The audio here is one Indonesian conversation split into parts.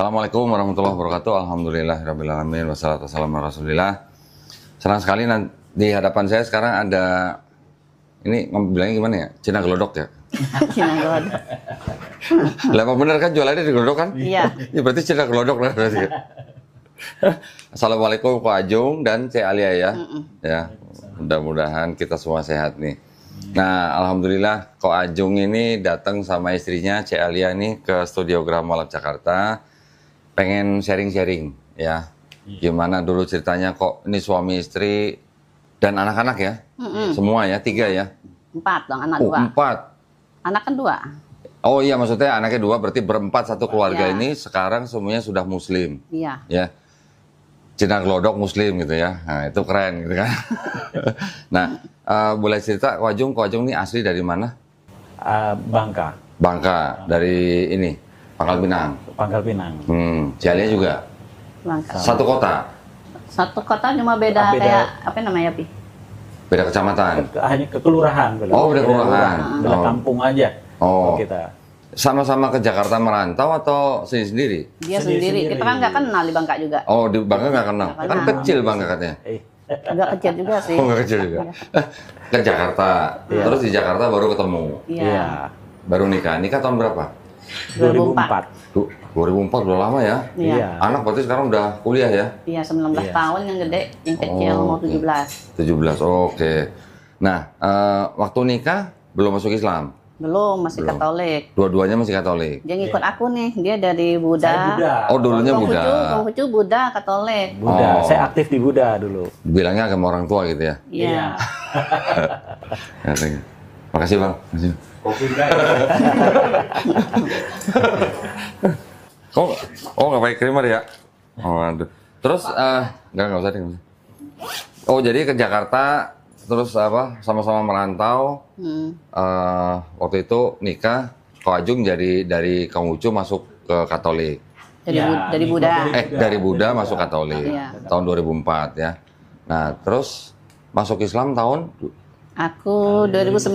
Assalamualaikum warahmatullahi wabarakatuh. Alhamdulillahirabbil alamin wassalatu wassalamu ala Rasulillah. Senang sekali di hadapan saya sekarang ada ini bilangnya gimana ya? Cina gelodok ya? Cina gelodok. Lah emang bener kan jualannya di gelodok kan? Iya. Ya berarti Cina gelodok lah berarti. Assalamualaikum Ko Ajung dan Cek Alia ya. Ya, mudah-mudahan kita semua sehat nih. Nah, alhamdulillah Ko Ajung ini datang sama istrinya Cek Alia nih ke Studio Grama Lab Jakarta. Pengen sharing-sharing ya. Gimana dulu ceritanya kok ini suami istri dan anak-anak ya? Semua ya, 3 ya? 4 dong, anak 2. 4. Anak kan 2. Oh iya, maksudnya anaknya 2, berarti berempat satu keluarga Iya. ini sekarang semuanya sudah muslim. Iya. Ya. Cina gelodok muslim gitu ya. Nah, itu keren gitu kan. Nah, boleh cerita Ko Ajung ini asli dari mana? Bangka. Bangka, dari ini, Pangkal Pinang. Pangkal Pinang. Cialia juga. Bangka. Satu kota, Satu kota cuma beda, Beda. kayak apa namanya, Pi? beda kecamatan. Hanya ke kelurahan. Oh, beda kelurahan. Beda Oh. kampung aja. Oh. Kita. Sama-sama ke Jakarta merantau atau sendiri? Dia sendiri. Kita kan nggak kenal di Bangka juga. Oh, di Bangka nggak kenal. Nggak Kan kenal. kecil Bangka katanya. Agak kecil juga sih. Oh, nggak kecil juga. Ke Jakarta. Terus di Jakarta baru ketemu. Iya. Baru nikah. Nikah tahun berapa? 2004. 2004, udah lama ya. Iya. Anak berarti sekarang udah kuliah ya? Iya, 19 Iya. tahun yang gede, yang kecil Oh, mau oke. 17. 17, oke. Nah, waktu nikah belum masuk Islam? Belum, masih Belum. Katolik. Dua-duanya masih Katolik? Dia ngikut aku nih, dia dari Buddha. Saya Buddha. Oh, dulunya Buddha. Konghucu Buddha, Katolik. Buddha. Oh. Saya aktif di Buddha dulu. Bilangnya agama orang tua gitu ya? Iya. Ya, thank you. Makasih Bang. Makasih. Kopi guys. Oh nggak pakai creamer ya? Oh aduh. Terus nggak usah deh. Oh jadi ke Jakarta terus apa sama-sama merantau. Waktu itu nikah, Ko Ajung jadi dari Konghucu masuk ke Katolik. Dari Buddha. Dari Buddha masuk Katolik. Iya. Tahun 2004 ya. Nah terus masuk Islam tahun Aku 2019.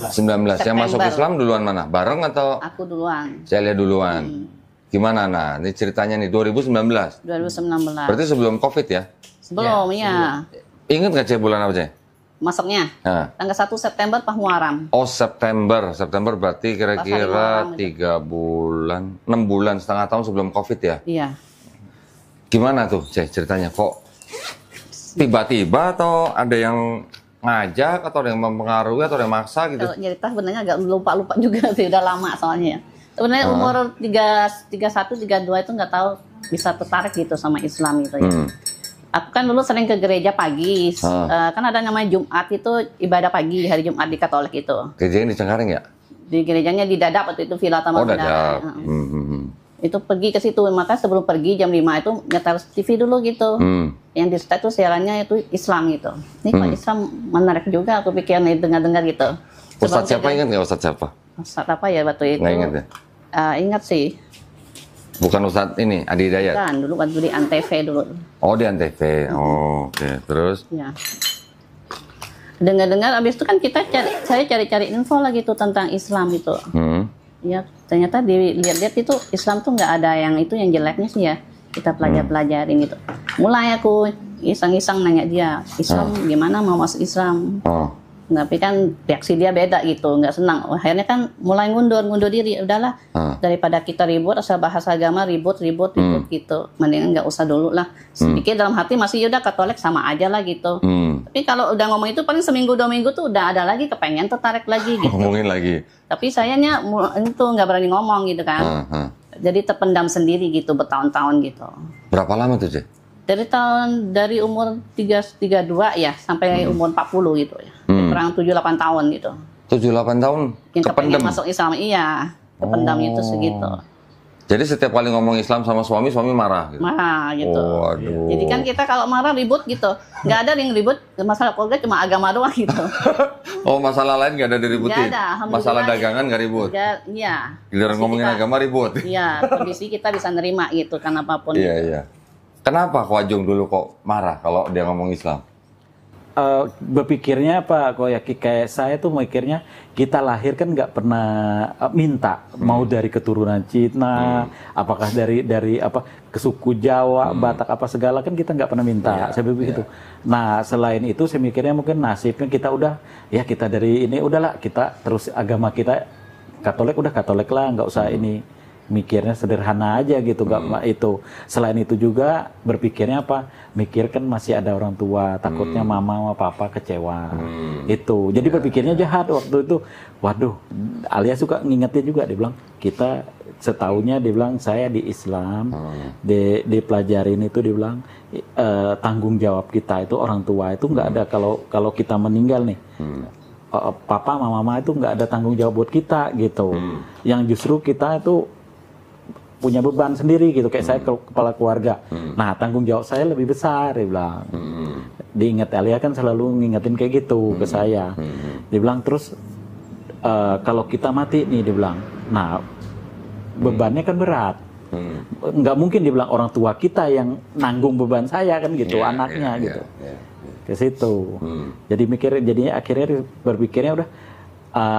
19. Yang masuk September. Islam duluan mana? Bareng atau Aku duluan. saya lihat duluan? Gimana nah? Ini ceritanya nih 2019. 2019. Berarti sebelum COVID ya? Sebelum ya. Ingat nggak Cek bulan apa Cek? Masuknya Nah. tanggal 1 September Pak Muharram. Oh September. September berarti kira-kira Pas hari 3 bulan, 6 bulan, setengah tahun sebelum COVID ya? Iya. Gimana tuh Cek ceritanya? Kok tiba-tiba atau ada yang ngajak atau ada yang mempengaruhi atau ada yang maksa gitu? Kalau cerita sebenarnya agak lupa-lupa juga sih, udah lama soalnya. Sebenarnya umur 31, 32 itu nggak tahu bisa tertarik gitu sama Islam gitu ya. Aku kan dulu sering ke gereja pagi, kan ada namanya Jumat itu ibadah pagi, hari Jumat di Katolik itu. Kerjanya di Cengkareng ya? Di gerejanya di Dadap waktu itu Villa Taman Oh Saudara. Dadap. Itu pergi ke situ, maka sebelum pergi jam 5 itu nyetel TV dulu gitu. Yang di setel itu siarannya itu Islam gitu. Ini kok Islam menarik juga, aku pikir nih dengar-dengar gitu. Ustadz siapa ingat nggak Ustadz siapa? Ustadz apa ya waktu itu? Nggak ingat ya? Ingat sih. Bukan Ustadz ini, Adi Hidayat? Kan dulu waktu di Antv dulu. Oh di Antv, oh, oke. Terus? Ya. Dengar-dengar abis itu kan saya cari-cari info lagi tuh tentang Islam itu. Ya ternyata dilihat-lihat itu Islam tuh nggak ada yang itu yang jeleknya sih ya. Kita pelajarin gitu. Mulai aku iseng-iseng nanya dia, Islam gimana mau masuk Islam? Oh. Tapi kan reaksi dia beda gitu, nggak senang. Akhirnya kan mulai ngundur diri. Udahlah, daripada kita ribut asal bahas agama ribut gitu. Mendingan nggak usah dulu lah. Sedikit dalam hati masih yaudah Katolik sama aja lah gitu. Tapi kalau udah ngomong itu paling seminggu 2 minggu tuh udah ada lagi kepengen tertarik lagi gitu. Ngomongin lagi. Tapi sayanya itu nggak berani ngomong gitu kan. Jadi terpendam sendiri gitu bertahun-tahun gitu. Berapa lama tuh Cek? Dari umur 32 ya sampai umur 40 gitu ya. Kurang 7-8 tahun gitu. 7-8 tahun Yang kepengen kependem. masuk Islam iya. Kependam itu segitu. Jadi setiap kali ngomong Islam sama suami marah gitu. Marah gitu. Oh, aduh. Jadi kan kita kalau marah ribut gitu. Nggak ada yang ribut masalah keluarga, cuma agama doang gitu. Oh, masalah lain nggak ada diributin? Nggak ada, alhamdulillah. Masalah dagangan nggak ribut? Iya. Giliran Kondisi ngomongin kita- agama ribut? Iya, kondisi kita bisa nerima gitu kan apapun. Iya, iya. Kenapa Ko Ajung dulu kok marah kalau dia ngomong Islam? berpikirnya apa kok ya, kayak saya tuh mikirnya kita lahir kan nggak pernah minta mau dari keturunan Cina, apakah dari apa suku Jawa, Batak apa segala kan kita nggak pernah minta. Saya begitu. Nah selain itu saya mikirnya mungkin nasibnya kita udah ya kita dari ini udahlah kita terus agama kita Katolik udah Katolik lah, nggak usah ini, mikirnya sederhana aja gitu, nggak itu. Selain itu juga berpikirnya apa? Mikir kan masih ada orang tua, takutnya mama sama papa kecewa. Itu. Jadi berpikirnya jahat waktu itu. Waduh, Alia suka ngingetin juga, dia bilang kita setaunya dia bilang saya di Islam, dipelajarin itu dia bilang tanggung jawab kita itu orang tua itu nggak ada kalau kita meninggal nih. Papa sama mama itu nggak ada tanggung jawab buat kita gitu. Yang justru kita itu punya beban sendiri gitu, kayak saya kepala keluarga. Nah tanggung jawab saya lebih besar, dia bilang. Diingat Alia kan selalu ngingetin kayak gitu ke saya. Dia bilang terus kalau kita mati nih, dia bilang, nah bebannya kan berat. Nggak mungkin dia bilang orang tua kita yang nanggung beban saya kan gitu, anaknya gitu. Ke situ. Jadi jadinya akhirnya berpikirnya udah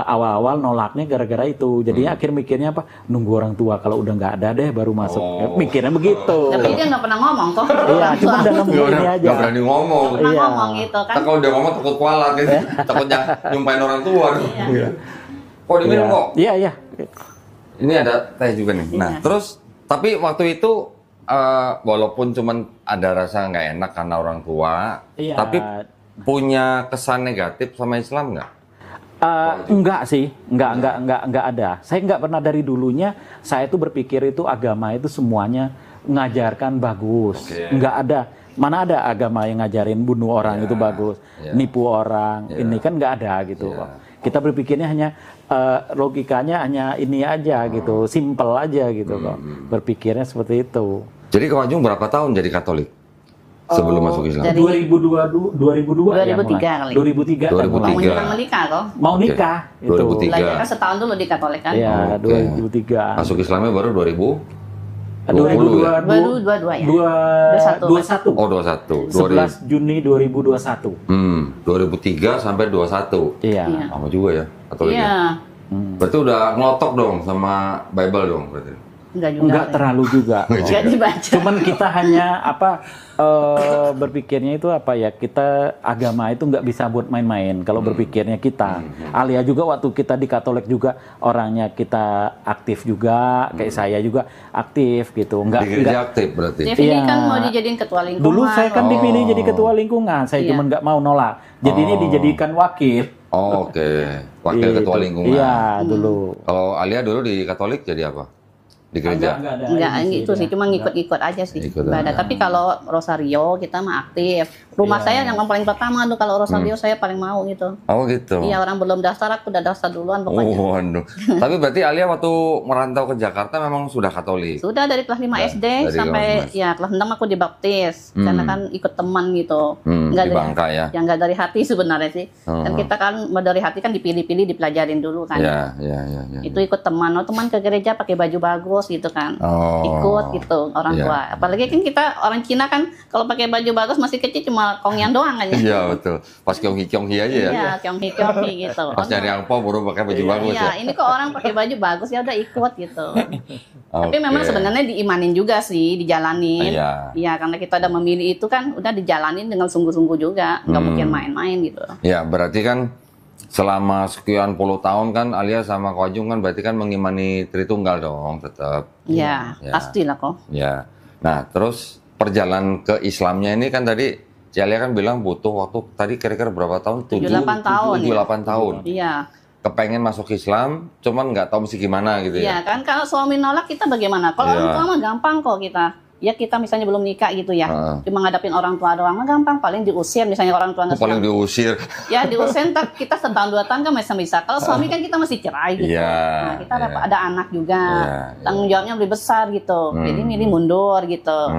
awal-awal nolaknya gara-gara itu. Jadinya akhir mikirnya apa? Nunggu orang tua kalau udah nggak ada deh baru masuk. Mikirnya begitu. Tapi dia nggak pernah ngomong kok. Iya, cuma dalam ini aja. Nggak berani ngomong. Nggak pernah ngomong gitu kan. Kalau udah ngomong takut kualat gitu. Takutnya nyumpain orang tua. Kok diminum kok? Iya. Ini ada teh juga nih. Nah, terus tapi waktu itu walaupun cuman ada rasa nggak enak karena orang tua, tapi punya kesan negatif sama Islam nggak? Enggak sih, enggak ada. Saya enggak pernah dari dulunya. Saya itu berpikir itu agama itu semuanya mengajarkan bagus. Enggak ada. Mana ada agama yang ngajarin bunuh orang itu bagus, nipu orang. Ini kan enggak ada gitu. Kita berpikirnya hanya logikanya hanya ini aja gitu, simple aja gitu kok. Berpikirnya seperti itu. Jadi Kak Ajung berapa tahun jadi Katolik sebelum masuk Islam? 2002 ya mulai. 2003 Mau menikah kok. Mau nikah itu. 2003. Belajar kan setahun dulu di Katolik kan. Iya, 2003. Masuk Islamnya baru 2022 ya. 21. Oh, 21. 11 Juni 2021. 2003 sampai 21. Iya. Lama juga ya Katolik. Iya. Berarti udah ngotok dong sama Bible dong berarti. Enggak terlalu juga. Enggak dibaca. Cuman kita hanya berpikirnya itu apa ya, kita agama itu nggak bisa buat main-main kalau berpikirnya kita. Alia juga waktu kita di Katolik juga orangnya kita aktif juga, kayak saya juga aktif gitu. Di gereja aktif berarti. Jadi kan mau dijadiin ketua lingkungan. Dulu saya kan dipilih jadi ketua lingkungan, saya cuma nggak mau nolak. Jadi ini dijadikan wakil. Oke. Wakil ketua lingkungan. Iya, dulu. Kalau Alia dulu di Katolik jadi apa? Di gereja? Enggak gitu sih, cuma ngikut-ngikut aja sih. Tapi kalau Rosario kita mah aktif. Rumah saya yang paling pertama tuh kalau Rosario saya paling mau gitu. Oh gitu. Iya, orang belum daftar aku udah daftar duluan pokoknya. Oh, waduh. Tapi berarti Alia waktu merantau ke Jakarta memang sudah Katolik? Sudah dari kelas 5 SD sampai kelas 6 aku dibaptis. Karena kan ikut teman gitu. Enggak di Bangka ya? Yang enggak dari hati sebenarnya sih. Dan kita kan dari hati kan dipilih-pilih, dipelajarin dulu kan. Iya. Itu ikut teman. Teman ke gereja pakai baju bagus gitu kan. Ikut gitu orang tua. Apalagi kan kita orang Cina kan kalau pakai baju bagus masih kecil cuma Kongyan doang kan. Iya betul. Pas Kyonghi aja ya. Iya, Kyonghi gitu. Pas nyari angpau baru pakai baju bagus ya. Iya, ini kok orang pakai baju bagus ya udah ikut gitu. Tapi memang sebenarnya diimanin juga sih, dijalanin. Iya, karena kita udah memilih itu kan udah dijalanin dengan sungguh-sungguh juga, nggak mungkin main-main gitu. Ya, berarti kan selama sekian puluh tahun kan Alia sama Ko Ajung kan berarti kan mengimani Tritunggal dong tetap. Iya, pastilah kok. Ya. Nah, terus perjalanan ke Islamnya ini kan tadi Alia kan bilang butuh waktu tadi kira-kira berapa tahun? 7-8 tahun. 7-8 tahun. Iya. Kepengen masuk Islam, cuman nggak tahu mesti gimana gitu ya. Iya kan, kalau suami nolak kita bagaimana? Kalau orang tua mah gampang kok kita. Ya kita misalnya belum nikah gitu ya, cuma ngadapin orang tua doang mah gampang, paling diusir misalnya orang tua nggak paling diusir. Ya diusir, ntar kita setahun 2 tahun kan masih bisa. Kalau suami kan kita masih cerai gitu. Nah kita ada anak juga, tanggung jawabnya lebih besar gitu. Jadi milih mundur gitu.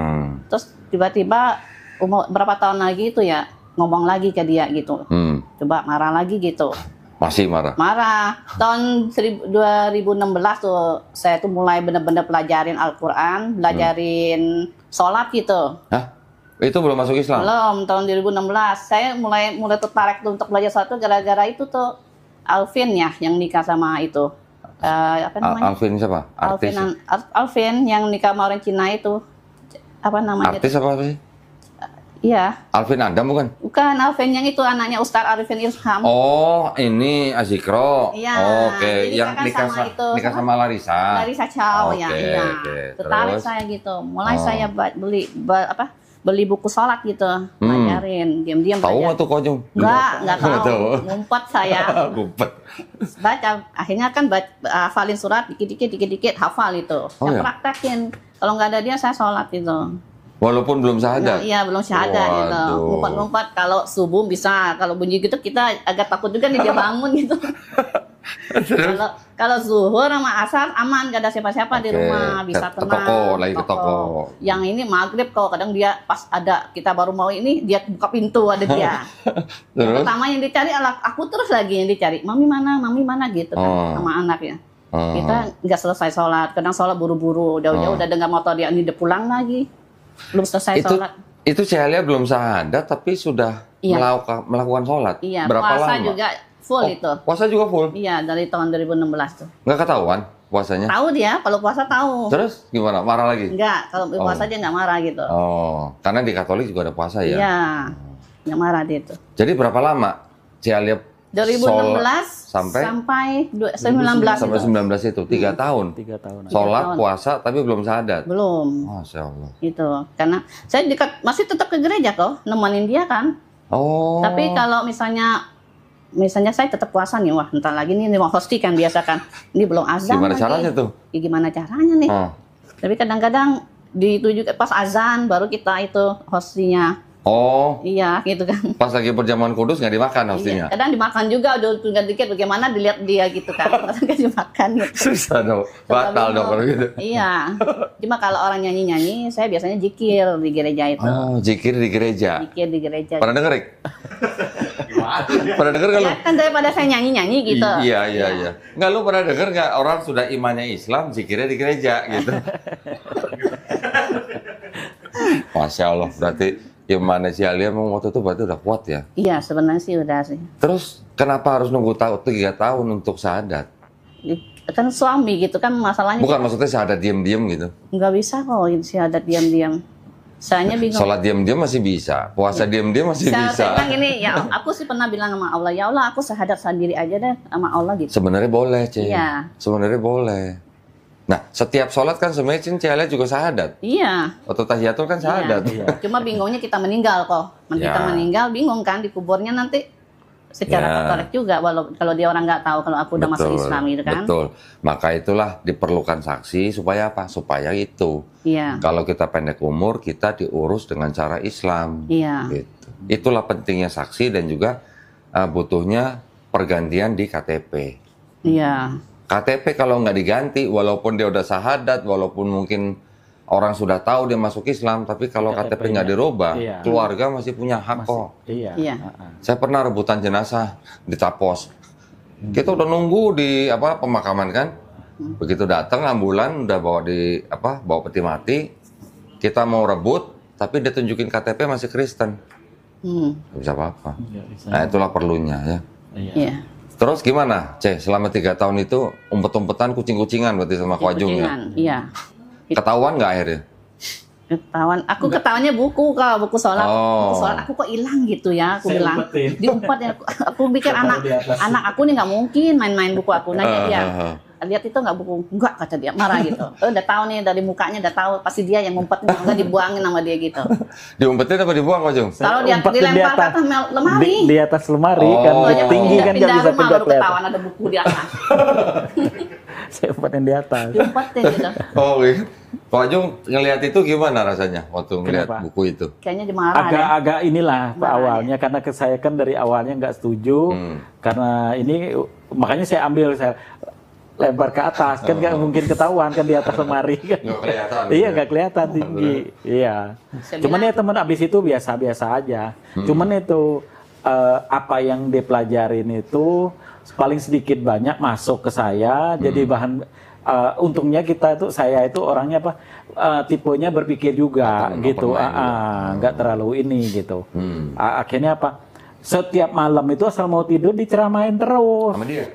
Terus tiba-tiba umur berapa tahun lagi itu ya ngomong lagi ke dia gitu. Coba marah lagi gitu. Masih marah? Marah. Tahun 2016 tuh saya tuh mulai bener-bener pelajarin Al-Quran, belajarin sholat gitu. Hah? Itu belum masuk Islam? Belum, tahun 2016. Saya mulai tertarik tuh untuk belajar sholat tuh gara-gara itu tuh Alvin ya yang nikah sama itu. Apa namanya? Alvin siapa? Artis? Alvin yang nikah sama orang Cina itu. Apa namanya? Artis apa sih? Iya. Alvin Adam bukan? Bukan, Alvin yang itu anaknya Ustaz Arifin Ilham. Oh, ini Azikro. Iya. Oke, yang nikah sama Larissa. Larissa Chow ya. Iya. Tertarik saya gitu. Mulai saya beli buku sholat gitu, ngajarin, diam-diam Tahu nggak tuh Kojung? Nggak tahu. Ngumpet saya. Ngumpet. Baca, akhirnya kan hafalin surat dikit-dikit hafal itu. Saya praktekin. Kalau nggak ada dia saya sholat gitu. Walaupun belum syahadat? Iya, belum syahadat gitu. Ngumpet-ngumpet, kalau subuh bisa, kalau bunyi gitu kita agak takut juga nih dia bangun gitu. Kalau zuhur sama asar aman, gak ada siapa-siapa di rumah, bisa tenang. Ke toko. Yang ini maghrib kok, kadang dia pas ada kita baru mau ini dia buka pintu ada dia. Yang pertama yang dicari aku terus lagi yang dicari, mami mana gitu kan sama anaknya. Kita nggak selesai sholat, kadang sholat buru-buru, udah dengar motor dia ini udah pulang lagi. Belum selesai sholat. Itu Celia belum syahadat tapi sudah melakukan sholat. Iya, berapa puasa lama? juga full itu. Puasa juga full? Iya, dari tahun 2016 tuh. Nggak ketahuan puasanya? Tahu dia, kalau puasa tahu. Terus gimana? Marah lagi? Enggak, kalau puasa dia nggak marah gitu. Oh, karena di Katolik juga ada puasa ya? Iya, nggak marah dia itu. Jadi berapa lama Celia 2016 sampai 19 itu 3 tahun. 3 tahun. Sholat, puasa, tapi belum syahadat. Belum. Masya Allah. Itu karena saya masih tetap ke gereja kok, nemenin dia kan. Oh. Tapi kalau misalnya saya tetap puasa nih, wah entar lagi nih mau hosting kan biasa kan. Ini belum azan. Gimana caranya tuh? Ya, gimana caranya nih? Tapi kadang-kadang dituju pas azan baru kita itu hostingnya. Oh. Iya, gitu kan. Pas lagi perjamuan kudus nggak dimakan hostingnya? Iya, kadang dimakan juga, udah tunggu dikit bagaimana dilihat dia gitu kan. Kadang nggak dimakan gitu. Susah dong, batal dong kalau gitu. Iya, cuma kalau orang nyanyi-nyanyi, saya biasanya zikir di gereja itu. Oh, zikir di gereja? Zikir di gereja. Pernah denger, Rik? Pernah denger nggak lu? Ya, kan daripada saya nyanyi-nyanyi gitu. Iya. Nggak, lu pernah denger nggak orang sudah imannya Islam, zikirnya di gereja gitu? Masya Allah, berarti imannya si Alia memang waktu itu berarti udah kuat ya? Iya, sebenarnya sih udah sih. Terus kenapa harus nunggu 3 tahun untuk syahadat? Kan suami gitu kan masalahnya. Bukan maksudnya syahadat diam-diam gitu? Nggak bisa kok syahadat diam-diam. Saya bingung. Sholat diam-diam masih bisa, puasa diam-diam masih bisa. Saya bilang gini, ya aku sih pernah bilang sama Allah, ya Allah aku syahadat sendiri aja deh sama Allah gitu. Sebenarnya boleh, Cek. Iya. Sebenarnya boleh. Nah, setiap sholat kan sebenarnya Celia juga syahadat. Iya. Waktu tahiyatul kan syahadat. Iya. Cuma bingungnya kita meninggal kok. Kita meninggal bingung kan dikuburnya nanti secara Katolik juga, kalau dia orang nggak tahu kalau aku udah masuk Islam gitu kan. Betul. Maka itulah diperlukan saksi supaya apa? Supaya itu. Iya. Kalau kita pendek umur, kita diurus dengan cara Islam. Iya. Gitu. Itulah pentingnya saksi dan juga butuhnya pergantian di KTP. Iya. KTP kalau nggak diganti, walaupun dia udah syahadat, walaupun mungkin orang sudah tahu dia masuk Islam, tapi kalau KTP nggak dirubah, keluarga masih punya hak kok. Iya. Saya pernah rebutan jenazah di Tapos. Kita udah nunggu di pemakaman kan. Begitu datang ambulan udah bawa peti mati. Kita mau rebut, tapi dia tunjukin KTP masih Kristen. Nggak bisa apa-apa. Nah itulah perlunya ya. Iya. Terus gimana, selama 3 tahun itu umpet-umpetan, kucing-kucingan berarti sama Kwajung ya? Iya. Ketahuan nggak akhirnya? Ketahuan. Aku ketahuannya buku sholat. Buku sholat aku kok hilang gitu ya, aku bilang. Diumpet ya. Aku pikir anak aku nih nggak mungkin main-main buku aku. Nanya dia, lihat itu nggak buku? Enggak, kata dia, marah gitu. Udah tahu nih dari mukanya, udah tahu pasti dia yang ngumpet, nggak dibuangin sama dia gitu. Diumpetin apa dibuang, Kwajung? Kalau dia dilempar ke atas lemari. Di atas lemari kan tinggi kan nggak bisa pindah kelihatan. Ketahuan ada buku di atas. Saya umpetin di atas. Diumpetin gitu. Oh iya. Kwajung ngelihat itu gimana rasanya waktu ngelihat buku itu? Kayaknya dimarah. Agak inilah awalnya karena saya kan dari awalnya nggak setuju karena ini makanya saya lempar ke atas kan nggak mungkin ketahuan kan di atas lemari kan. Nggak kelihatan. Iya nggak kelihatan tinggi. Iya. Cuman ya teman abis itu biasa-biasa aja. Cuman itu apa yang dipelajarin itu paling sedikit banyak masuk ke saya jadi bahan untungnya saya itu orangnya tipenya berpikir juga gitu, nggak terlalu ini gitu. Akhirnya setiap malam itu asal mau tidur diceramain terus. Sama dia?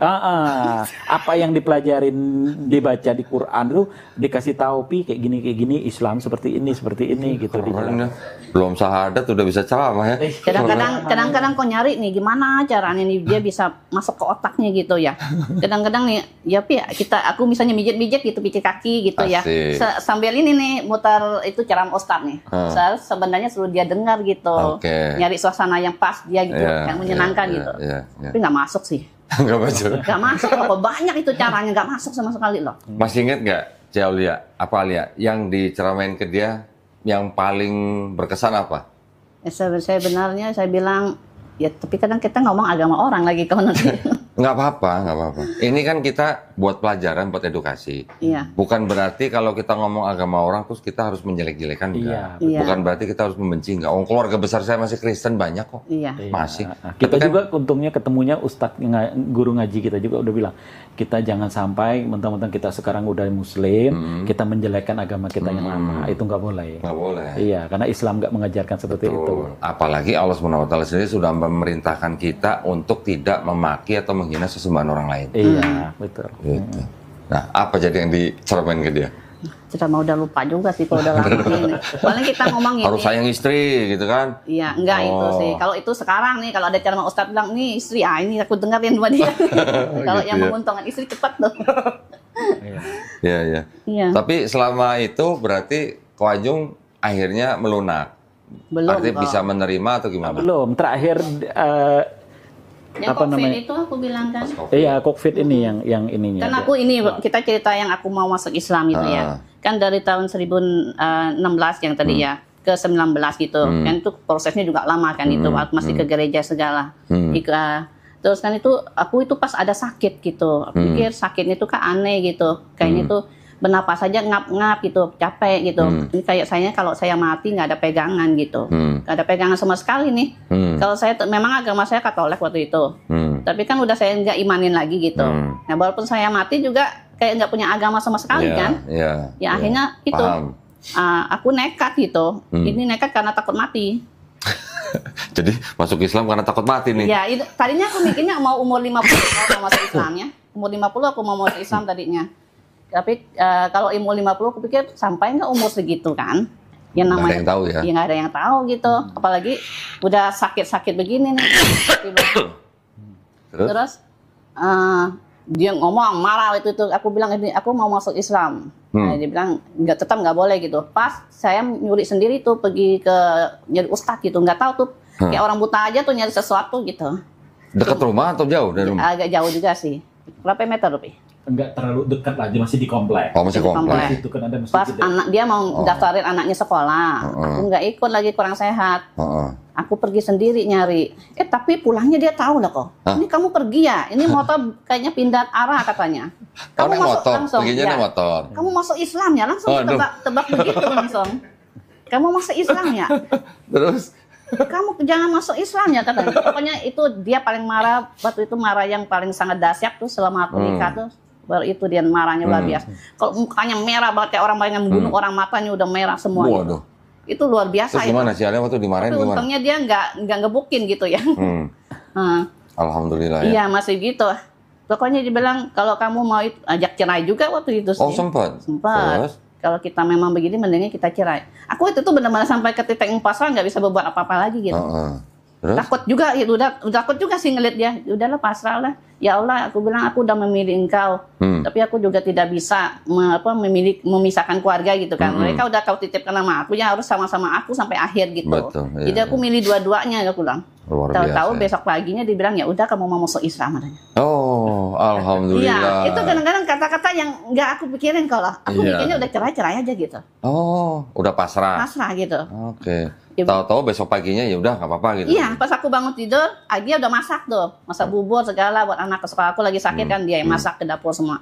Apa yang dipelajarin, dibaca di Quran itu dikasih tahu, kayak gini, Islam seperti ini gitu. Belum syahadat udah bisa ceramah ya. Kadang-kadang kok nyari nih gimana caranya nih dia bisa masuk ke otaknya gitu ya. Kadang-kadang nih ya aku misalnya mijit-mijit gitu, pijit kaki gitu ya. Sambil ini nih mutar itu ceramah Ustadz nih. Sebenarnya suruh dia dengar gitu. Nyari suasana yang pas dia gitu, yang menyenangkan gitu. Tapi nggak masuk sih. Nggak masuk kok, banyak itu caranya nggak masuk sama sekali loh. Masih inget nggak, Cik Aulia, yang diceramain ke dia yang paling berkesan apa? Sebenarnya saya bilang ya, tapi kadang kita ngomong agama orang lagi kalau nanti. Nggak apa-apa. Ini kan kita buat pelajaran, buat edukasi. Iya. Bukan berarti kalau kita ngomong agama orang terus kita harus menjelek-jelekan, enggak. Iya. Bukan berarti kita harus membenci, enggak. Keluarga besar saya masih Kristen banyak kok. Iya. Masih. Kita juga untungnya ketemunya Ustadz guru ngaji kita juga udah bilang, kita jangan sampai mentang-mentang kita sekarang udah Muslim, kita menjelekkan agama kita yang lama. Itu nggak boleh. Nggak boleh. Iya, karena Islam nggak mengajarkan seperti itu. Apalagi Allah SWT sendiri sudah memerintahkan kita untuk tidak memaki atau menghina sesembahan orang lain. Iya, betul. Gitu. Nah, apa jadi yang diceramain ke dia? Sudah mau udah lupa juga sih kalau udah lama ini. Paling kita ngomong ini. Harus sayang istri gitu kan? Iya, enggak itu sih. Kalau itu sekarang nih, kalau ada ceramah Ustadz bilang, nih istri, ini aku dengerin sama dia. Kalau yang menguntungkan istri cepat tuh. Iya. Tapi selama itu berarti Ko Ajung akhirnya melunak. Belum. Artinya bisa menerima atau gimana? Belum. Terakhir yang COVID itu aku bilang kan. Iya, COVID ini yang ininya. Kan aku ini kita cerita yang aku mau masuk Islam itu ya. Kan dari tahun 2016 yang tadi ya ke 19 gitu. Kan itu prosesnya juga lama kan itu masih ke gereja segala. Terus kan itu aku itu pas ada sakit gitu. Aku pikir sakitnya itu kan aneh gitu. Kayaknya itu bernapas saja ngap-ngap gitu, capek gitu. Ini kayak saya kalau saya mati nggak ada pegangan gitu. Nggak ada pegangan sama sekali nih. Kalau saya memang agama saya Katolik waktu itu. Tapi kan udah saya nggak imanin lagi gitu. Nah, walaupun saya mati juga kayak nggak punya agama sama sekali kan. Ya akhirnya itu aku nekat gitu. Ini nekat karena takut mati. Jadi masuk Islam karena takut mati nih. Ya, tadinya aku mikirnya mau umur 50 mau masuk Islamnya. Umur 50 aku mau masuk Islam tadinya. Tapi kalau umur 50 aku pikir sampai nggak umur segitu kan. Yang namanya nggak ada yang tahu ya. Ya nggak ada yang tahu gitu. Apalagi udah sakit-sakit begini nih. Terus dia ngomong marah itu aku bilang ini aku mau masuk Islam. Nah, dia bilang tetap nggak boleh gitu. Pas saya nyuri sendiri tuh pergi ke nyari ustadz gitu, nggak tahu tuh kayak orang buta aja tuh nyari sesuatu gitu. Dekat rumah atau jauh dari rumah? Agak jauh juga sih. Berapa meter lebih? Enggak terlalu dekat lah, masih di komplek. Oh, masih komplek. Itu kan ada pas anak dia mau daftarin anaknya sekolah, aku nggak ikut lagi, kurang sehat. Aku pergi sendiri nyari. Tapi pulangnya dia tahu lah kok. Ini kamu pergi ya? Ini motor kayaknya pindah arah katanya. Kamu masuk motor, langsung. Perginya ya. Motor. Kamu masuk Islam ya? Langsung tebak begitu langsung. Kamu masuk Islam ya? Terus? Kamu jangan masuk Islam ya katanya. Pokoknya itu dia paling marah, waktu itu marah yang paling sangat dahsyat tuh selama aku nikah tuh. Baru itu dia marahnya luar biasa. Kalau mukanya merah banget kayak orang yang membunuh orang, matanya udah merah semua. Waduh. Itu luar biasa. Terus gimana sih Alia waktu dimarahin gimana? Untungnya dia nggak ngebukin gitu ya. Alhamdulillah ya. Iya masih gitu. Pokoknya dibilang kalau kamu mau ajak cerai juga waktu itu sih. Oh sempat. Sempat. Kalau kita memang begini mendingan kita cerai. Aku itu tuh benar-benar sampai ke titik pasrah nggak bisa berbuat apa-apa lagi gitu. Terus? Takut juga gitu, udah takut juga sih ngeliat dia. Udahlah pasrah lah. Ya Allah, aku bilang aku udah memilih engkau. Tapi aku juga tidak bisa memisahkan keluarga gitu kan. Mereka udah kau titipkan sama aku, ya harus sama-sama aku sampai akhir gitu. Betul, iya, jadi aku milih dua-duanya, aku bilang. Tahu-tahu besok paginya dibilang ya udah kamu mau masuk Islam adanya. Oh, alhamdulillah. Iya, itu kadang-kadang kata-kata yang nggak aku pikirin kalau aku mikirnya udah cerai aja gitu. Oh, udah pasrah. Pasrah gitu. Oke. Tahu-tahu besok paginya ya udah nggak apa-apa gitu. Iya, pas aku bangun tidur, dia udah masak tuh, masak bubur segala buat anak ke sekolah. Aku lagi sakit kan, dia yang masak ke dapur semua.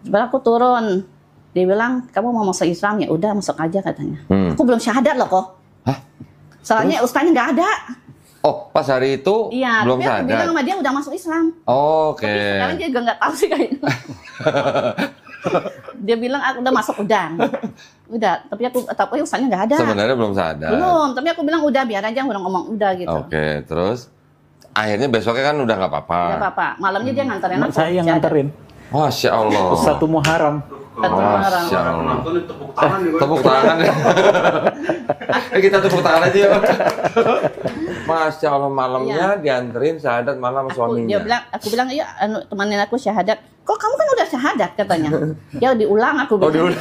Sebenarnya aku turun, dia bilang kamu mau masuk Islam ya udah masuk aja katanya. Aku belum syahadat loh kok. Hah? Soalnya ustaznya nggak ada. Oh, pas hari itu belum syahadat. Iya, tapi aku bilang sama dia udah masuk Islam. Oke. Tapi sekarang dia juga nggak tahu sih kayaknya. Dia bilang aku udah masuk udang. Udah, tapi ustaznya nggak ada. Sebenarnya belum sadar. Belum, tapi aku bilang udah biar aja orang ngomong udah gitu. Oke, terus akhirnya besoknya kan udah nggak apa-apa. Nggak apa-apa. Malamnya dia nganterin aku. Saya yang nganterin. Masya Allah. Satu Muharram. Masya Allah. Tepuk tangan. Kita tepuk tangan aja ya. Masya Allah, malamnya dianterin syahadat malam suaminya. Aku bilang, iya temanin aku syahadat. Kok kamu kan udah syahadat katanya. Ya diulang aku bilang.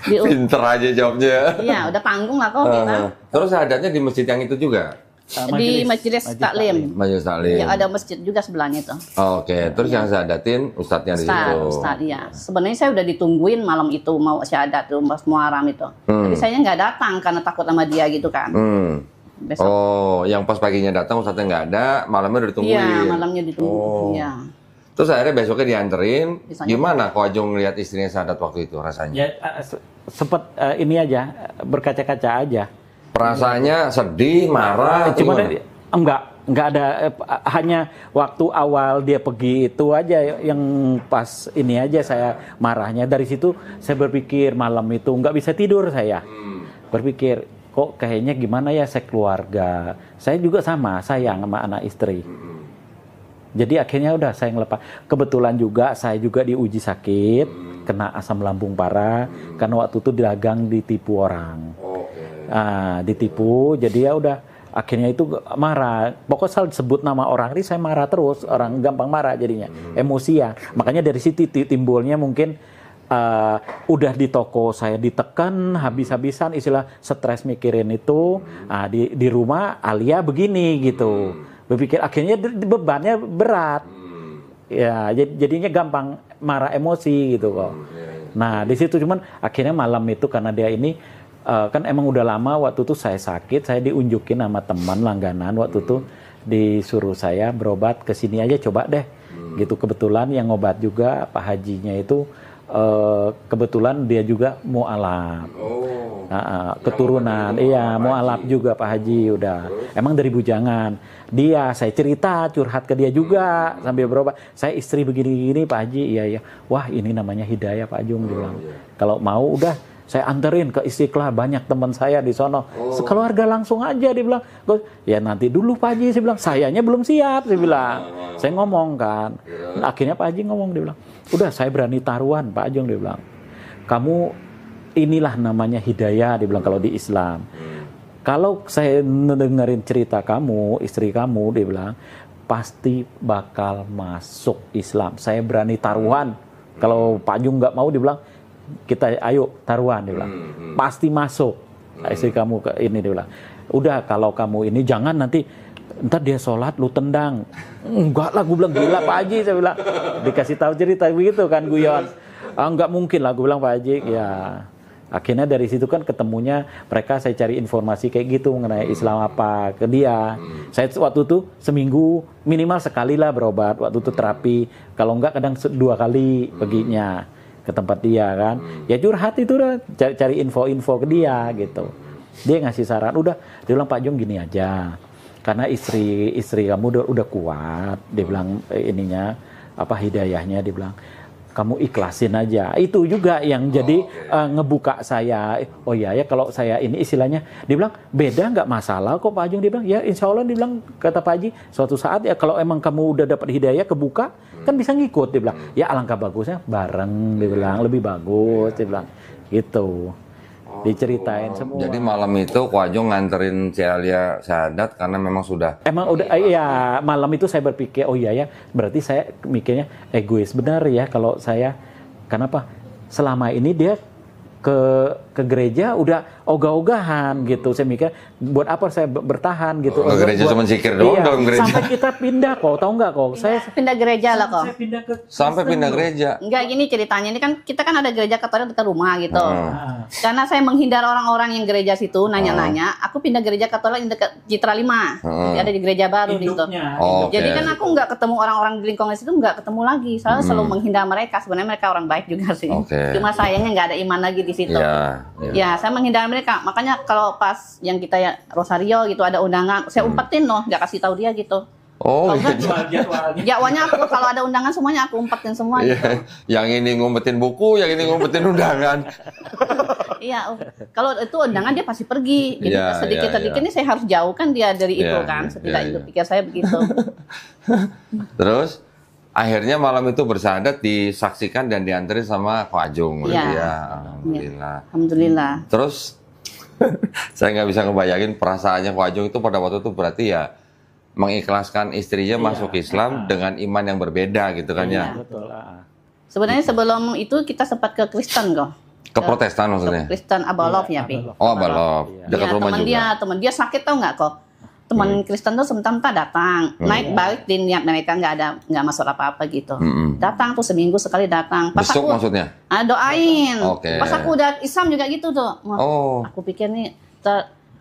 Pinter aja jawabnya. Iya, udah panggung lah kok kita. Terus syahadatnya di masjid yang itu juga? Di Majelis Taklim. Majelis Taklim. Ya, ada masjid juga sebelahnya tuh. Oke, terus yang syahadatin ustadznya di situ. Ustadz, iya. Sebenarnya saya udah ditungguin malam itu mau syahadat tuh pas Muharram itu. Tapi saya nggak datang karena takut sama dia gitu kan. Besok. Oh, yang pas paginya datang ustadznya nggak ada, malamnya udah ditungguin. Iya, malamnya ditunggu. Iya. Terus akhirnya besoknya dianterin. Gimana kok Ajung ngeliat istrinya syahadat waktu itu rasanya? Ya, sempet ini aja, berkaca-kaca aja. Perasaannya sedih, marah, cuma enggak ada, hanya waktu awal dia pergi itu aja yang pas ini aja saya marahnya. Dari situ saya berpikir malam itu nggak bisa tidur saya. Berpikir kok kayaknya gimana ya saya keluarga. Saya juga sayang sama anak istri. Jadi akhirnya udah saya ngelepas. Kebetulan juga saya juga diuji sakit, kena asam lambung parah karena waktu itu dagang ditipu orang. Ditipu, jadi ya udah akhirnya itu marah. Pokoknya salah sebut nama orang ini saya marah terus, orang gampang marah jadinya, emosi ya. Makanya dari situ timbulnya mungkin udah di toko saya ditekan habis-habisan, istilah stres mikirin itu. Di rumah Alia begini gitu, berpikir akhirnya bebannya berat. Ya jadinya gampang marah emosi gitu kok. Nah di situ cuman akhirnya malam itu karena dia ini kan emang udah lama waktu itu saya sakit, saya diunjukin sama teman langganan waktu itu disuruh saya berobat ke sini aja coba deh. Gitu kebetulan yang ngobat juga Pak Hajinya itu kebetulan dia juga mualaf. Keturunan iya mualaf juga Pak Haji udah. Emang dari bujangan. Dia saya cerita curhat ke dia juga sambil berobat. Saya istri begini-gini Pak Haji, iya. Wah, ini namanya hidayah Pak Ajung dia bilang. Kalau mau udah saya anterin ke Istiqlal, banyak teman saya di sono. Sekeluarga langsung aja dia bilang. Ya nanti dulu Pak Haji, saya bilang. Sayanya belum siap, saya bilang. Saya ngomong kan. Akhirnya Pak Haji ngomong, dia bilang. Udah saya berani taruhan Pak Ajung, dia bilang. Kamu inilah namanya hidayah, dia bilang kalau di Islam. Kalau saya dengerin cerita kamu, istri kamu, dia bilang. Pasti bakal masuk Islam. Saya berani taruhan. Kalau Pak Ajung nggak mau, dia bilang. Kita ayo taruhan dia bilang pasti masuk istri kamu ke ini dia bilang udah kalau kamu ini jangan nanti ntar dia sholat lu tendang enggak lah gue bilang gila Pak Haji saya bilang dikasih tahu cerita begitu kan guyon enggak mungkin lah gue bilang Pak Haji ya akhirnya dari situ kan ketemunya mereka saya cari informasi kayak gitu mengenai Islam apa ke dia saya waktu itu seminggu minimal sekali lah berobat waktu itu terapi kalau enggak kadang 2 kali perginya ke tempat dia kan, ya curhat itu udah cari info-info ke dia gitu. Dia ngasih saran, udah dia bilang Pak Jung gini aja, karena istri kamu udah kuat, dia bilang ininya apa hidayahnya, dia bilang kamu ikhlasin aja. Itu juga yang jadi ngebuka saya. Oh ya kalau saya ini istilahnya, dia bilang beda nggak masalah kok Pak Ajung. Dia bilang ya insya Allah dia bilang kata Pak Haji suatu saat ya kalau emang kamu udah dapat hidayah kebuka kan bisa ngikut. Dia bilang ya alangkah bagusnya bareng. Dia bilang lebih bagus. Dia bilang gitu. Diceritain semua. Jadi malam itu Ko Ajung nganterin Cik Alia syahadat karena memang sudah. Emang udah ya malam itu saya berpikir oh iya ya berarti saya mikirnya egois benar ya kalau saya kenapa selama ini dia ke gereja udah ogah-ogahan gitu. Saya mikir buat apa saya bertahan gitu. Ke gereja cuma zikir doang dalam gereja. Sampai kita pindah kok, tahu nggak kok? Saya pindah gereja lah kok. Sampai pindah gereja. Enggak gini ceritanya ini kan kita kan ada gereja Katolik dekat rumah gitu. Karena saya menghindar orang-orang yang gereja situ nanya-nanya, aku pindah gereja Katolik yang dekat Citra 5. Jadi ada di gereja baru gitu. Jadi kan aku nggak ketemu orang-orang di lingkungan situ nggak ketemu lagi. Selalu menghindar mereka. Sebenarnya mereka orang baik juga sih. Cuma sayangnya nggak ada iman lagi di situ. Ya, saya menghindari mereka. Makanya kalau pas yang kita ya Rosario gitu ada undangan, saya umpetin loh, nggak kasih tahu dia gitu. Oh, Jadwalnya aku kalau ada undangan semuanya aku umpetin semua. Iya. Gitu. Yang ini ngumpetin buku, yang ini ngumpetin undangan. Iya, kalau itu undangan dia pasti pergi. Jadi Iya, sedikit-sedikit iya. ini saya harus jauhkan dia dari itu Iya, kan. iya, Setidaknya iya. pikir saya begitu. Terus akhirnya malam itu bersahadat disaksikan dan diantarin sama Ko Ajung. Iya. Ya, alhamdulillah. Alhamdulillah. Terus saya nggak bisa ngebayangin perasaannya Ko Ajung itu pada waktu itu berarti ya mengikhlaskan istrinya masuk Islam dengan iman yang berbeda gitu kan ya. Betul. Sebenarnya sebelum itu kita sempat ke Kristen kok. Ke Protestan maksudnya. Ke Kristen Abalov ya, Pi. Oh, Balov. Dekat Iya, rumah juga. teman dia sakit tau nggak kok. Teman Kristen tuh sebentar datang, naik balik di niat mereka nggak masuk apa-apa gitu. Datang tuh seminggu sekali datang. Pas Besok aku maksudnya? doain. Oke. Pas aku udah Islam juga gitu tuh. Oh. Aku pikir nih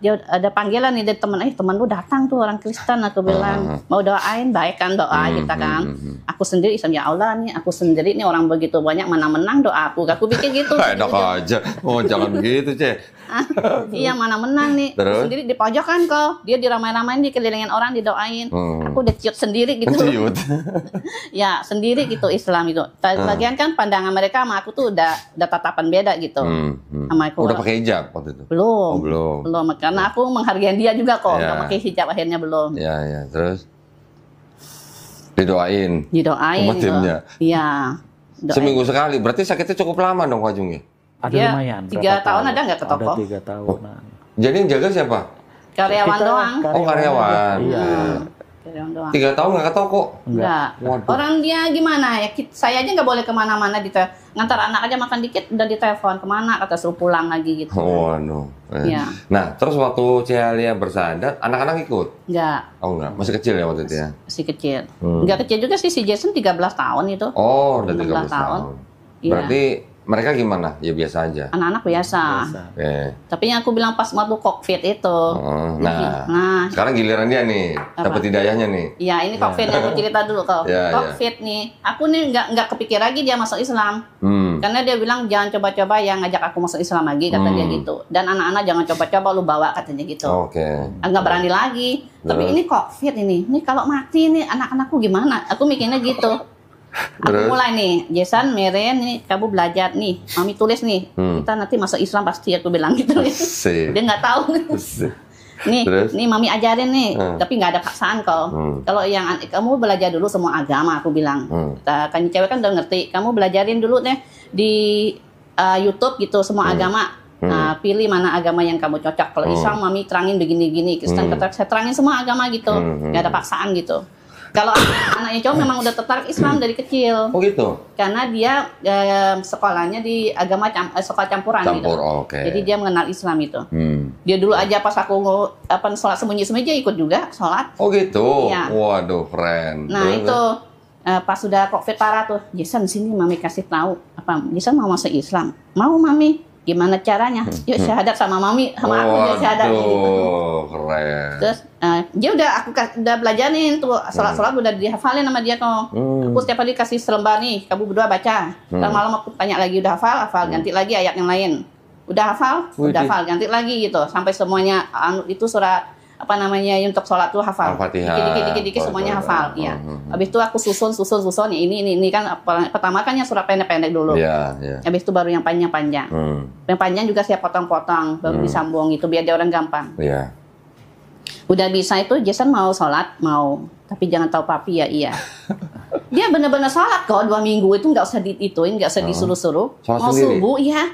dia ada panggilan nih dari teman lu datang tuh orang Kristen, aku bilang mau doain baik kan doa kita kan. Aku sendiri Islam ya Allah nih, aku sendiri nih orang begitu banyak mana menang doa aku pikir gitu. Enak aja. Oh, jangan begitu, Cek. Iya mana menang nih. Terus? Aku sendiri di pojokan kok. Dia diramai-ramain dikelilingin orang didoain. Aku udah ciut sendiri gitu. Ciut. Ya sendiri gitu Islam itu. Bagian kan pandangan mereka sama aku tuh udah tatapan beda gitu. Sama aku. Udah pakai hijab waktu itu? Belum. Oh, belum. Belum. Karena aku menghargai dia juga kok. Ya. Nggak pakai hijab akhirnya belum. Ya, ya. Terus didoain. Didoain. Sama timnya. Iya. Doain. Seminggu sekali. Berarti sakitnya cukup lama dong Ko Ajung ya? Ada Dia lumayan. 3 berapa tahun ada nggak ke toko? Ada 3 tahunan. Jadi yang jaga siapa? Karyawan Kita doang. Oh, karyawan. Iya. Karyawan doang. 3 tahun nggak ke toko? Enggak. Waduh. Orang dia gimana ya? Saya aja nggak boleh kemana-mana ngantar anak aja makan dikit udah ditelepon kemana kata suruh pulang lagi gitu. Waduh. Iya. Nah, terus waktu Cealia bersahadat, anak-anak ikut? Enggak, Oh enggak, masih kecil ya waktu itu ya? masih kecil. Enggak kecil juga sih si Jason 13 tahun itu. Oh, udah 13 13 tahun. tahun. Iya. Berarti mereka gimana? Ya biasa aja. Anak-anak biasa. Oke. Tapi yang aku bilang pas waktu COVID itu. Oh, nah, Nah, sekarang giliran dia nih, dapat hidayahnya nih. ya ini COVID yang aku cerita dulu kok. Ya, COVID nih, aku nih nggak kepikir lagi dia masuk Islam. Karena dia bilang jangan coba-coba yang ngajak aku masuk Islam lagi kata dia gitu. Dan anak-anak jangan coba-coba lu bawa katanya gitu. Oke. Nggak berani lagi. Tapi ini COVID ini kalau mati nih anak-anakku gimana? Aku mikirnya gitu. Aku mulai nih, Jason, Meren, nih kamu belajar nih, mami tulis nih, kita nanti masuk Islam pasti aku bilang gitu. Sip. Dia nggak tahu. Sip. Nih, Terus? nih mami ajarin nih, tapi nggak ada paksaan kok. Kalau yang kamu belajar dulu semua agama, aku bilang. Kan cewek kan udah ngerti, kamu belajarin dulu deh di YouTube gitu semua agama. Nah, pilih mana agama yang kamu cocok. Kalau Islam, mami terangin begini-gini. Kristen saya terangin semua agama gitu, nggak ada paksaan gitu. Kalau anaknya cowok memang udah tertarik Islam dari kecil. Oh gitu? Karena dia sekolahnya di agama sekolah campuran gitu. Oke. Jadi dia mengenal Islam itu. Dia dulu aja pas aku sholat sembunyi-sembunyi dia ikut juga sholat. Oh gitu? Iya. Waduh, keren. Nah Terus, itu pas sudah COVID parah tuh, Jason sini mami kasih tahu apa? Jason mau masuk Islam? Mau mami? Gimana caranya? Yuk syahadat sama mami, sama aku dia syahadat gitu. Keren. Terus dia udah udah belajarin tuh sholat udah dihafalin sama dia kok. Aku setiap hari kasih selembar nih, kamu berdua baca. Ntar malam aku tanya lagi udah hafal, ganti lagi ayat yang lain. Udah hafal, ganti lagi gitu sampai semuanya itu surat apa namanya untuk sholat tuh hafal. Dikit-dikit semuanya hafal. Iya. Habis itu aku susun ya ini kan pertama kan yang surat pendek-pendek dulu. Iya. Habis itu baru yang panjang-panjang. Yang panjang juga saya potong-potong baru disambung gitu biar dia orang gampang. Iya. Udah bisa itu Jason mau sholat mau, tapi jangan tahu papi ya iya. Dia benar-benar sholat kok 2 minggu itu nggak usah diituin, nggak usah disuruh-suruh. Mau sendiri? subuh ya,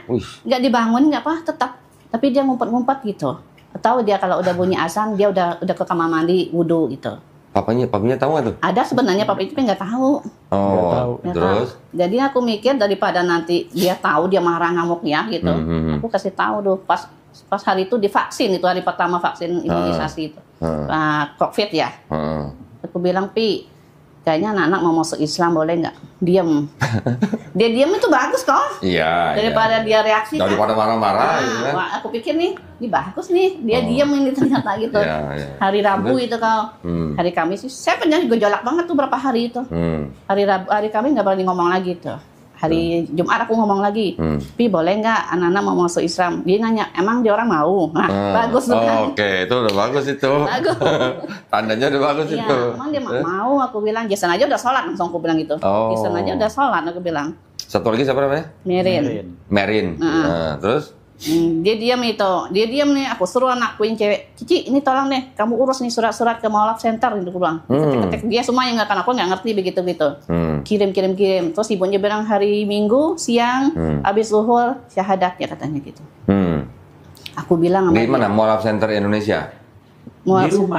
nggak dibangun nggak apa tetap. Tapi dia ngumpet-ngumpet gitu. Atau dia kalau udah bunyi azan dia udah ke kamar mandi wudhu gitu. Papinya tahu nggak tuh? Ada sebenarnya papi itu nggak tahu. Oh, Nggak terus? tahu. Jadi aku mikir daripada nanti dia tahu dia marah ngamuk ya gitu. Aku kasih tahu tuh pas hari itu divaksin itu hari pertama vaksin imunisasi itu. COVID ya. Aku bilang Pi, kayaknya anak-anak mau masuk Islam boleh nggak? Diam. Dia diam itu bagus kok. Iya. Daripada dia reaksi. Daripada marah-marah. Gitu kan? Wah, aku pikir nih, ini bagus nih. Dia diam ini ternyata gitu. Iya. Hari Rabu itu kau. Hari Kamis sih. Saya pernah gejolak banget tuh berapa hari itu. Hari Kamis nggak berani ngomong lagi tuh. Hari Jumat aku ngomong lagi, Pi boleh nggak anak-anak mau masuk Islam? Dia nanya, emang dia orang mau? Nah, bagus tuh kan. Oke, itu udah bagus itu. Bagus. Tandanya udah bagus Iya, itu. emang dia mau, aku bilang. Jason aja udah sholat, langsung aku bilang gitu. Jason aja udah sholat, aku bilang. Satu lagi siapa namanya? Merin. Nah, terus? Dia diam nih, aku suruh anakku yang cewek, Cici ini tolong deh, kamu urus nih surat-surat ke Mualaf Center, gitu aku bilang. Ketik-ketik dia semua yang aku nggak ngerti begitu-gitu. Kirim. Terus ibunya bilang hari Minggu siang, habis zuhur syahadatnya katanya gitu. Aku bilang di mana Mualaf Center Indonesia?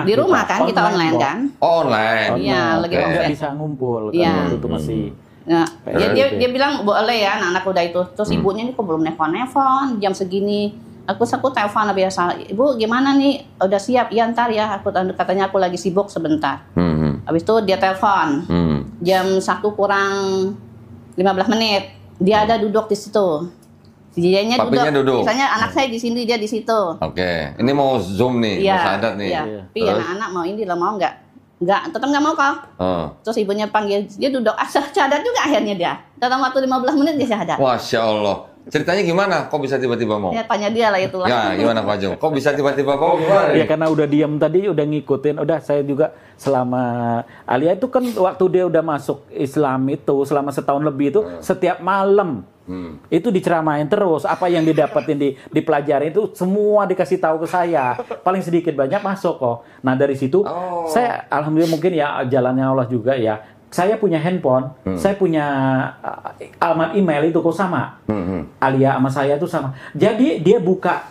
Di rumah kan, kita online kan? Oh, online. Iya, lagi nggak bisa ngumpul. Iya. Kan, itu masih. Nah, dia bilang boleh ya anak udah itu. Terus ibunya ini kok belum nelfon jam segini. Aku telepon biasa. Ibu gimana nih? Udah siap? Iya ntar ya. Katanya aku lagi sibuk sebentar. Habis itu dia telepon. Jam 1 kurang 15 menit. Dia ada duduk di situ. Dianya duduk. Misalnya anak saya di sini, dia di situ. Oke. Ini mau Zoom nih, mau syahadat nih. Iya. Tapi anak-anak mau ini lah, mau nggak? Enggak, tetap nggak mau kau. Terus ibunya panggil, dia duduk syahadat juga akhirnya dia. Dalam waktu 15 menit dia syahadat. Masya Allah. Ceritanya gimana? Kok bisa tiba-tiba mau? Ya tanya dia lah itulah. Ya gimana Pak Ajung? Kok bisa tiba-tiba mau? Ya karena udah diam tadi, udah ngikutin. Udah saya juga selama Alia itu kan waktu dia udah masuk Islam itu selama setahun lebih itu setiap malam. Itu diceramain terus, apa yang didapetin dipelajari itu semua dikasih tahu ke saya. Paling sedikit banyak masuk kok. Nah dari situ saya alhamdulillah mungkin ya jalannya Allah juga ya. Saya punya handphone, saya punya alamat email itu kok sama. Alia sama saya itu sama. Jadi dia buka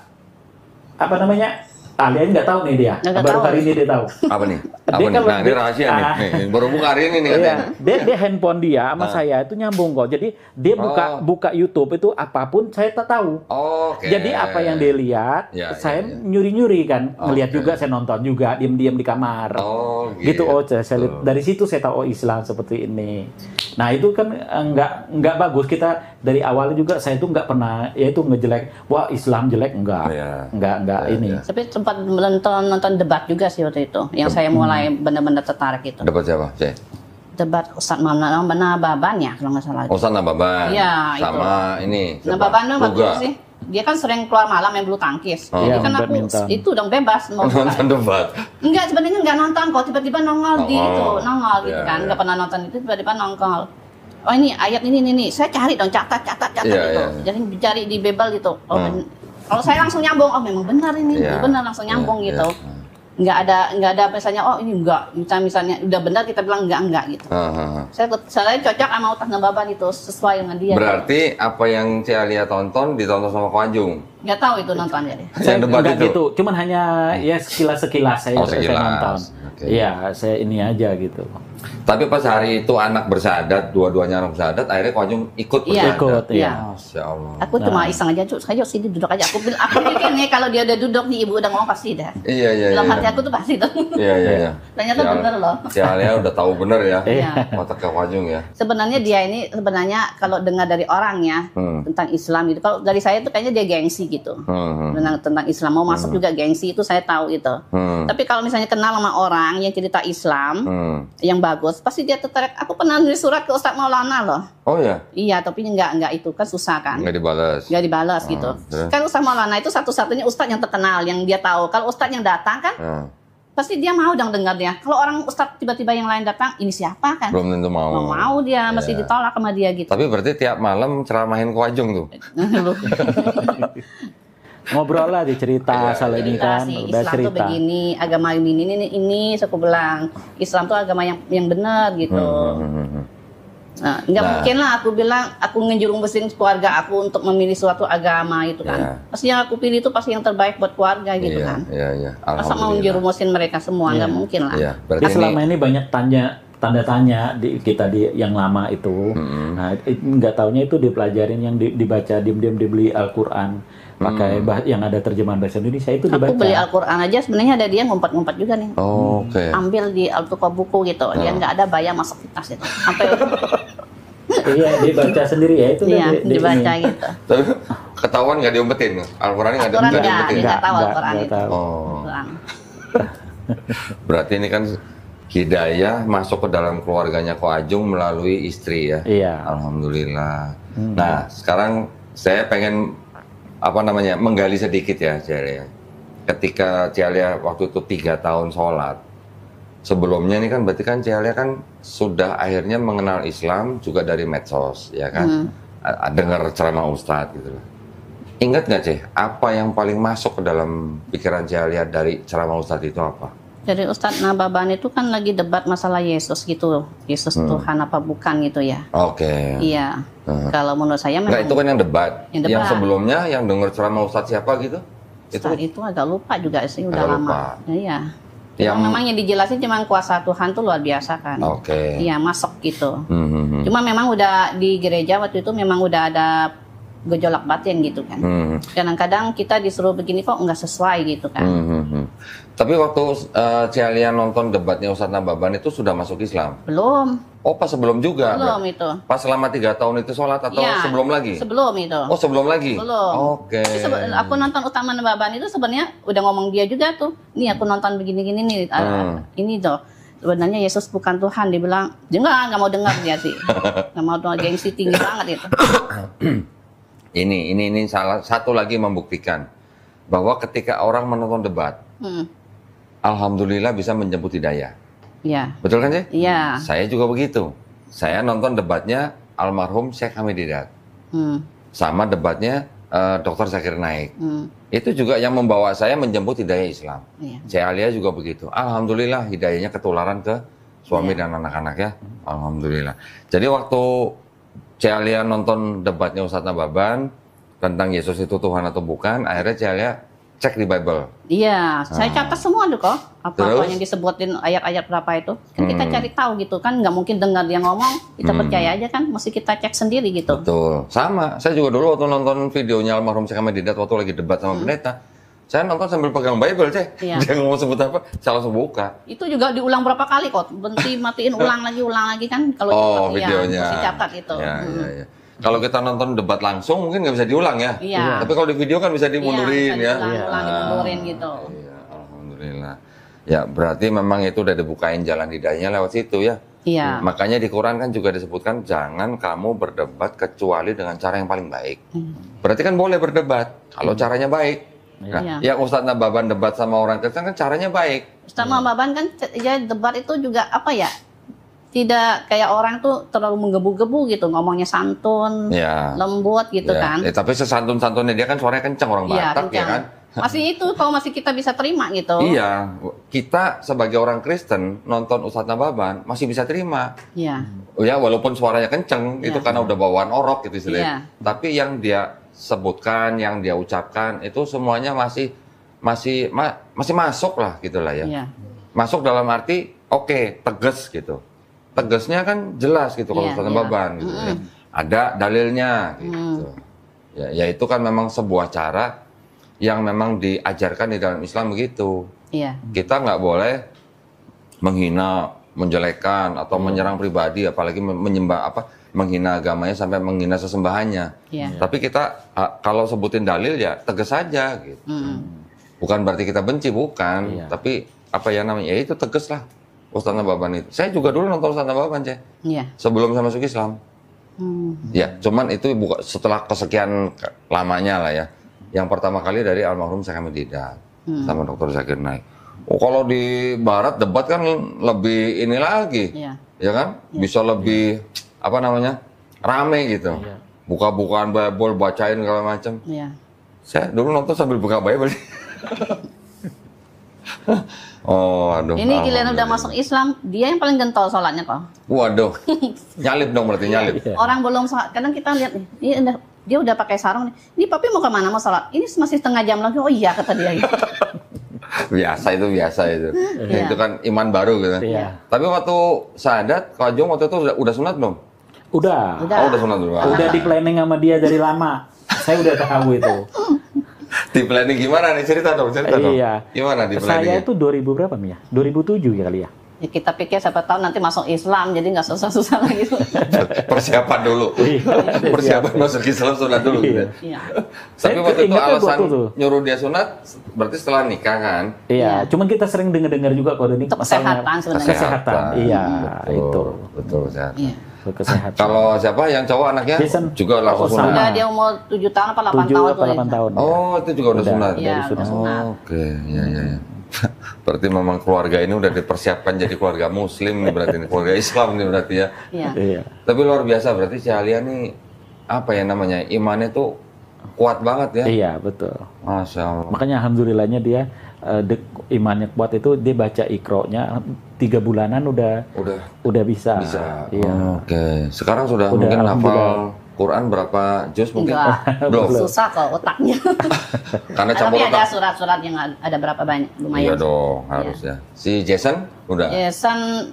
apa namanya? Alia nggak tahu nih dia. Baru hari ini dia tahu. Apa nih? Nah, ini rahasia nih. Baru buka hari ini nih katanya. Dia handphone dia sama saya itu nyambung kok. Jadi dia buka YouTube itu apapun saya tak tahu. Jadi apa yang dia lihat, saya nyuri-nyuri kan, melihat juga, saya nonton juga, diam-diam di kamar. Gitu. Saya lihat dari situ saya tahu Islam seperti ini. Nah itu kan nggak bagus. Kita dari awal juga saya itu nggak pernah ya itu ngejelek. Wah Islam jelek enggak ini. Tapi sempat nonton debat juga sih waktu itu, yang saya mulai benar-benar tertarik itu. Debat siapa? Debat Ustadz Nababan ya kalau nggak salah. Ustadz Nababan. Iya. Sama itu. ini. Nababan itu sih. Dia kan sering keluar malam main bulu tangkis. Jadi kan aku itu dong bebas mau nonton debat. Enggak, sebenarnya nggak nonton kok, tiba-tiba nongol gitu kan. Nggak pernah nonton itu, tiba-tiba nongol. Oh ini ayat ini. Saya cari dong, catat gitu. Jadi cari di Bible gitu. Kalau saya langsung nyambung, memang benar ini, benar langsung nyambung gitu. Nggak ada misalnya, ini enggak. Misalnya udah benar kita bilang enggak gitu. Saya cocok sama Ustadz Nababan itu, sesuai dengan dia. Berarti apa yang Alia tonton ditonton sama Ko Ajung? Nggak tahu itu nontonnya deh. Saya enggak gitu, cuman hanya ya sekilas saya nonton. Iya, saya ini aja gitu. Tapi pas hari itu anak bersyahadat, dua-duanya anak bersyahadat, akhirnya Ko Ajung ikut bersyahadat. Iya. Masya Allah. Aku cuma iseng aja, saya sini duduk aja. Aku pikir nih kalau dia udah duduk nih, ibu udah ngomong pasti dah. Iya. Dalam hati aku tuh pasti tuh. Iya. Ternyata bener loh. Si Alia udah tahu bener ya. Otak Ko Ajung ya. Sebenarnya dia ini kalau dengar dari orangnya tentang Islam gitu. Kalau dari saya tuh kayaknya dia gengsi gitu. Tentang Islam mau masuk juga gengsi itu saya tahu itu. Tapi kalau misalnya kenal sama orang yang cerita Islam yang bagus, pasti dia tertarik. Aku pernah nulis surat ke Ustadz Maulana loh. Oh ya? Iya, tapi enggak itu kan susah kan. Nggak dibalas gitu. Kan Ustadz Maulana itu satu-satunya Ustadz yang terkenal, yang dia tahu. Kalau Ustadz yang datang kan, pasti dia mau dong dengarnya. Kalau orang Ustadz tiba-tiba yang lain datang, ini siapa kan? Belum tentu mau. Mau dia, mesti ditolak sama dia gitu. Tapi berarti tiap malam ceramahin Ko Ajung tuh? Ngobrol lah, dicerita soal ini kan, udah Islam cerita. Tuh begini, agama ini, aku bilang Islam tuh agama yang benar gitu. Nah, nggak mungkin lah aku bilang aku ngejerumusin keluarga aku untuk memilih suatu agama itu kan. Pasti yang aku pilih itu pasti yang terbaik buat keluarga gitu kan. Iya. Masa mau ngerumusin mereka semua nggak mungkin lah. Berarti selama ini banyak tanda tanya di kita yang lama itu. Nah, nggak taunya itu dipelajarin yang dibaca diam-diam, dibeli Al-Qur'an pakai yang ada terjemahan bahasa Indonesia itu dibaca. Aku beli Al-Qur'an aja sebenarnya ada dia ngumpet-ngumpet juga nih. Oke. Ambil di toko buku gitu. Dia nggak ada bayar masuk di tas itu. Sampai iya, dibaca sendiri ya itu. Iya, dibaca gitu. Tapi ketahuan nggak diumpetin? Al-Qur'annya nggak diumpetin? Nggak tahu Al-Qur'an itu. Berarti ini kan hidayah masuk ke dalam keluarganya Ko Ajung melalui istri ya. Iya. Alhamdulillah. Nah, sekarang saya pengen menggali sedikit ya, Celia. Ketika Celia waktu itu 3 tahun sholat, sebelumnya ini kan berarti kan Celia kan sudah akhirnya mengenal Islam juga dari medsos, ya kan? Dengar ceramah Ustadz gitu loh. Ingat nggak Ceh, apa yang paling masuk ke dalam pikiran Celia dari ceramah Ustadz itu apa? Dari Ustadz Nababan itu kan lagi debat masalah Yesus gitu, Yesus Tuhan apa bukan gitu ya. Oke. Iya. Kalau menurut saya memang. Nggak, itu kan yang debat. Yang debat. Yang sebelumnya yang dengar ceramah Ustadz siapa gitu? Itu agak lupa juga sih, udah agak lama. lupa. Iya. Memang yang dijelasin cuma kuasa Tuhan tuh luar biasa kan. Oke. Iya, masuk gitu. Cuma memang udah di gereja waktu itu memang udah ada gejolak batin gitu kan. Kadang-kadang kita disuruh begini kok nggak sesuai gitu kan. Tapi waktu Celia nonton debatnya Ustadz Nababan itu sudah masuk Islam? Belum. Oh, pas sebelum juga? Belum itu. Pas selama 3 tahun itu sholat atau ya, sebelum lagi? Sebelum itu. Oh, sebelum lagi? Belum. Oke. Aku nonton Utama Nababan itu sebenarnya udah ngomong dia juga tuh. Nih aku nonton begini-gini nih. Ini tuh. Sebenarnya Yesus bukan Tuhan. Dia bilang, dia nggak mau dengar dia sih. Nggak mau dengar, gengsi tinggi banget itu. Ini salah satu lagi membuktikan bahwa ketika orang menonton debat, alhamdulillah bisa menjemput hidayah. Iya. Betul kan sih? Iya. Saya juga begitu. Saya nonton debatnya almarhum Syekh Hamid Didat, sama debatnya Dr. Zakir Naik. Itu juga yang membawa saya menjemput hidayah Islam. Iya. Celia juga begitu. Alhamdulillah hidayahnya ketularan ke suami dan anak-anak ya. Alhamdulillah. Jadi waktu Celia nonton debatnya Ustadz Nababan tentang Yesus itu Tuhan atau bukan, akhirnya Celia cek di Bible. Iya, saya catat semua tuh kok. Apa-apa yang disebutin ayat-ayat berapa itu. Kan kita cari tahu gitu kan, nggak mungkin dengar dia ngomong, kita percaya aja kan, mesti kita cek sendiri gitu. Betul. Sama, saya juga dulu waktu nonton videonya almarhum Syekh Hamid Didat waktu lagi debat sama pendeta, saya nonton sambil pegang Bible, Cek. Iya. Dia ngomong sebut apa, saya langsung buka. Itu juga diulang berapa kali kok, berhenti matiin ulang lagi kan. Kalau videonya. Mesti catat itu. Ya. Kalau kita nonton debat langsung mungkin nggak bisa diulang ya. Iya. Tapi kalau di video kan bisa dimundurin bisa ya. dimundurin gitu. Iya, alhamdulillah. Ya, berarti memang itu udah dibukain jalan hidayahnya lewat situ ya. Iya. Makanya di Quran kan juga disebutkan jangan kamu berdebat kecuali dengan cara yang paling baik. Berarti kan boleh berdebat kalau caranya baik. Nah, yang Ustadz Nababan debat sama orang Kristen kan caranya baik. Ustadz Nababan kan ya debat itu juga apa ya? Tidak kayak orang tuh terlalu menggebu-gebu gitu, ngomongnya santun, lembut gitu kan. Tapi sesantun-santunnya dia kan suaranya kencang orang Batak ya kan. Masih itu kalau masih kita bisa terima gitu. Iya, kita sebagai orang Kristen nonton Ustadz Nababan masih bisa terima. Iya. Ya walaupun suaranya kenceng itu karena udah bawaan orok gitu istilahnya. Tapi yang dia sebutkan, yang dia ucapkan itu semuanya masih masuk lah gitulah ya. Iya. Masuk dalam arti oke, tegas gitu. Tegasnya kan jelas gitu kalau Ustadz Nababan gitu ya. Ada dalilnya gitu. Ya itu kan memang sebuah cara yang memang diajarkan di dalam Islam begitu. Iya. Kita nggak boleh menghina, menjelekkan atau menyerang pribadi, apalagi menghina agamanya sampai menghina sesembahannya. Iya. Tapi kita kalau sebutin dalil ya tegas saja gitu. Bukan berarti kita benci, bukan. Tapi apa ya namanya? Ya itu tegas lah. Ustadz Nababan itu. Saya juga dulu nonton Ustadz Nababan, Cek. Iya. Sebelum saya masuk Islam. Ya, cuman itu setelah kesekian lamanya lah ya. Yang pertama kali dari almarhum Syekh Hamid Didat sama Dr. Zakir Naik. Oh, kalau di Barat debat kan lebih ini lagi, ya kan? Bisa lebih rame gitu. Buka-bukaan Bible, bacain segala macam. Saya dulu nonton sambil buka Bible. Oh, aduh. Ini giliran udah masuk Islam, dia yang paling gentol sholatnya kok. Waduh, nyalip dong berarti nyalip. Orang belum sholat, kadang kita lihat dia udah pakai sarung nih. Ini papi mau kemana mau sholat? Ini masih setengah jam lagi. Oh iya kata dia. biasa itu. Itu kan iman baru gitu. Tapi waktu syahadat, Kak Ajung waktu itu udah sunat belum? Udah. Oh, udah sunat dulu. Udah di planning sama dia dari lama. Saya udah tahu itu. Di planning gimana nih? Cerita dong. Iya. Gimana di planning? Saya itu 2000 berapa ya? 2007 ya kali ya. Ya, kita pikir siapa tahu nanti masuk Islam, jadi nggak susah-susah lagi. Persiapan dulu. Persiapan masuk Islam sunat dulu gitu. Iya. Tapi waktu itu alasan nyuruh dia sunat berarti setelah nikah kan? Iya, cuman kita sering dengar juga kalau ini Untuk kesehatan sebenarnya. Kesehatan, iya, itu. Betul, kesehatan. Iya. Kesehatan. Kalau siapa yang cowok anaknya Jason. juga langsung sunat. Udah dia umur 7 tahun apa 8 tahun tuh. 8 tahun. Oh, itu juga udah sunat. Iya, udah sunat. Oke, iya. Berarti memang keluarga ini udah dipersiapkan jadi keluarga muslim nih berarti, keluarga Islam nih berarti ya. Iya. Tapi luar biasa berarti si Alia nih apa ya namanya, imannya tuh kuat banget ya. Iya, betul. Masya Allah. Makanya alhamdulillahnya dia imannya kuat itu, dia baca Iqra-nya 3 bulanan udah bisa. Iya. Oke. Sekarang sudah mungkin hafal Quran berapa juz mungkin? Belum. Susah kok otaknya. Karena campur tapi ada surat-surat yang ada berapa banyak, lumayan. Iya dong, harus ya. Si Jason udah? Jason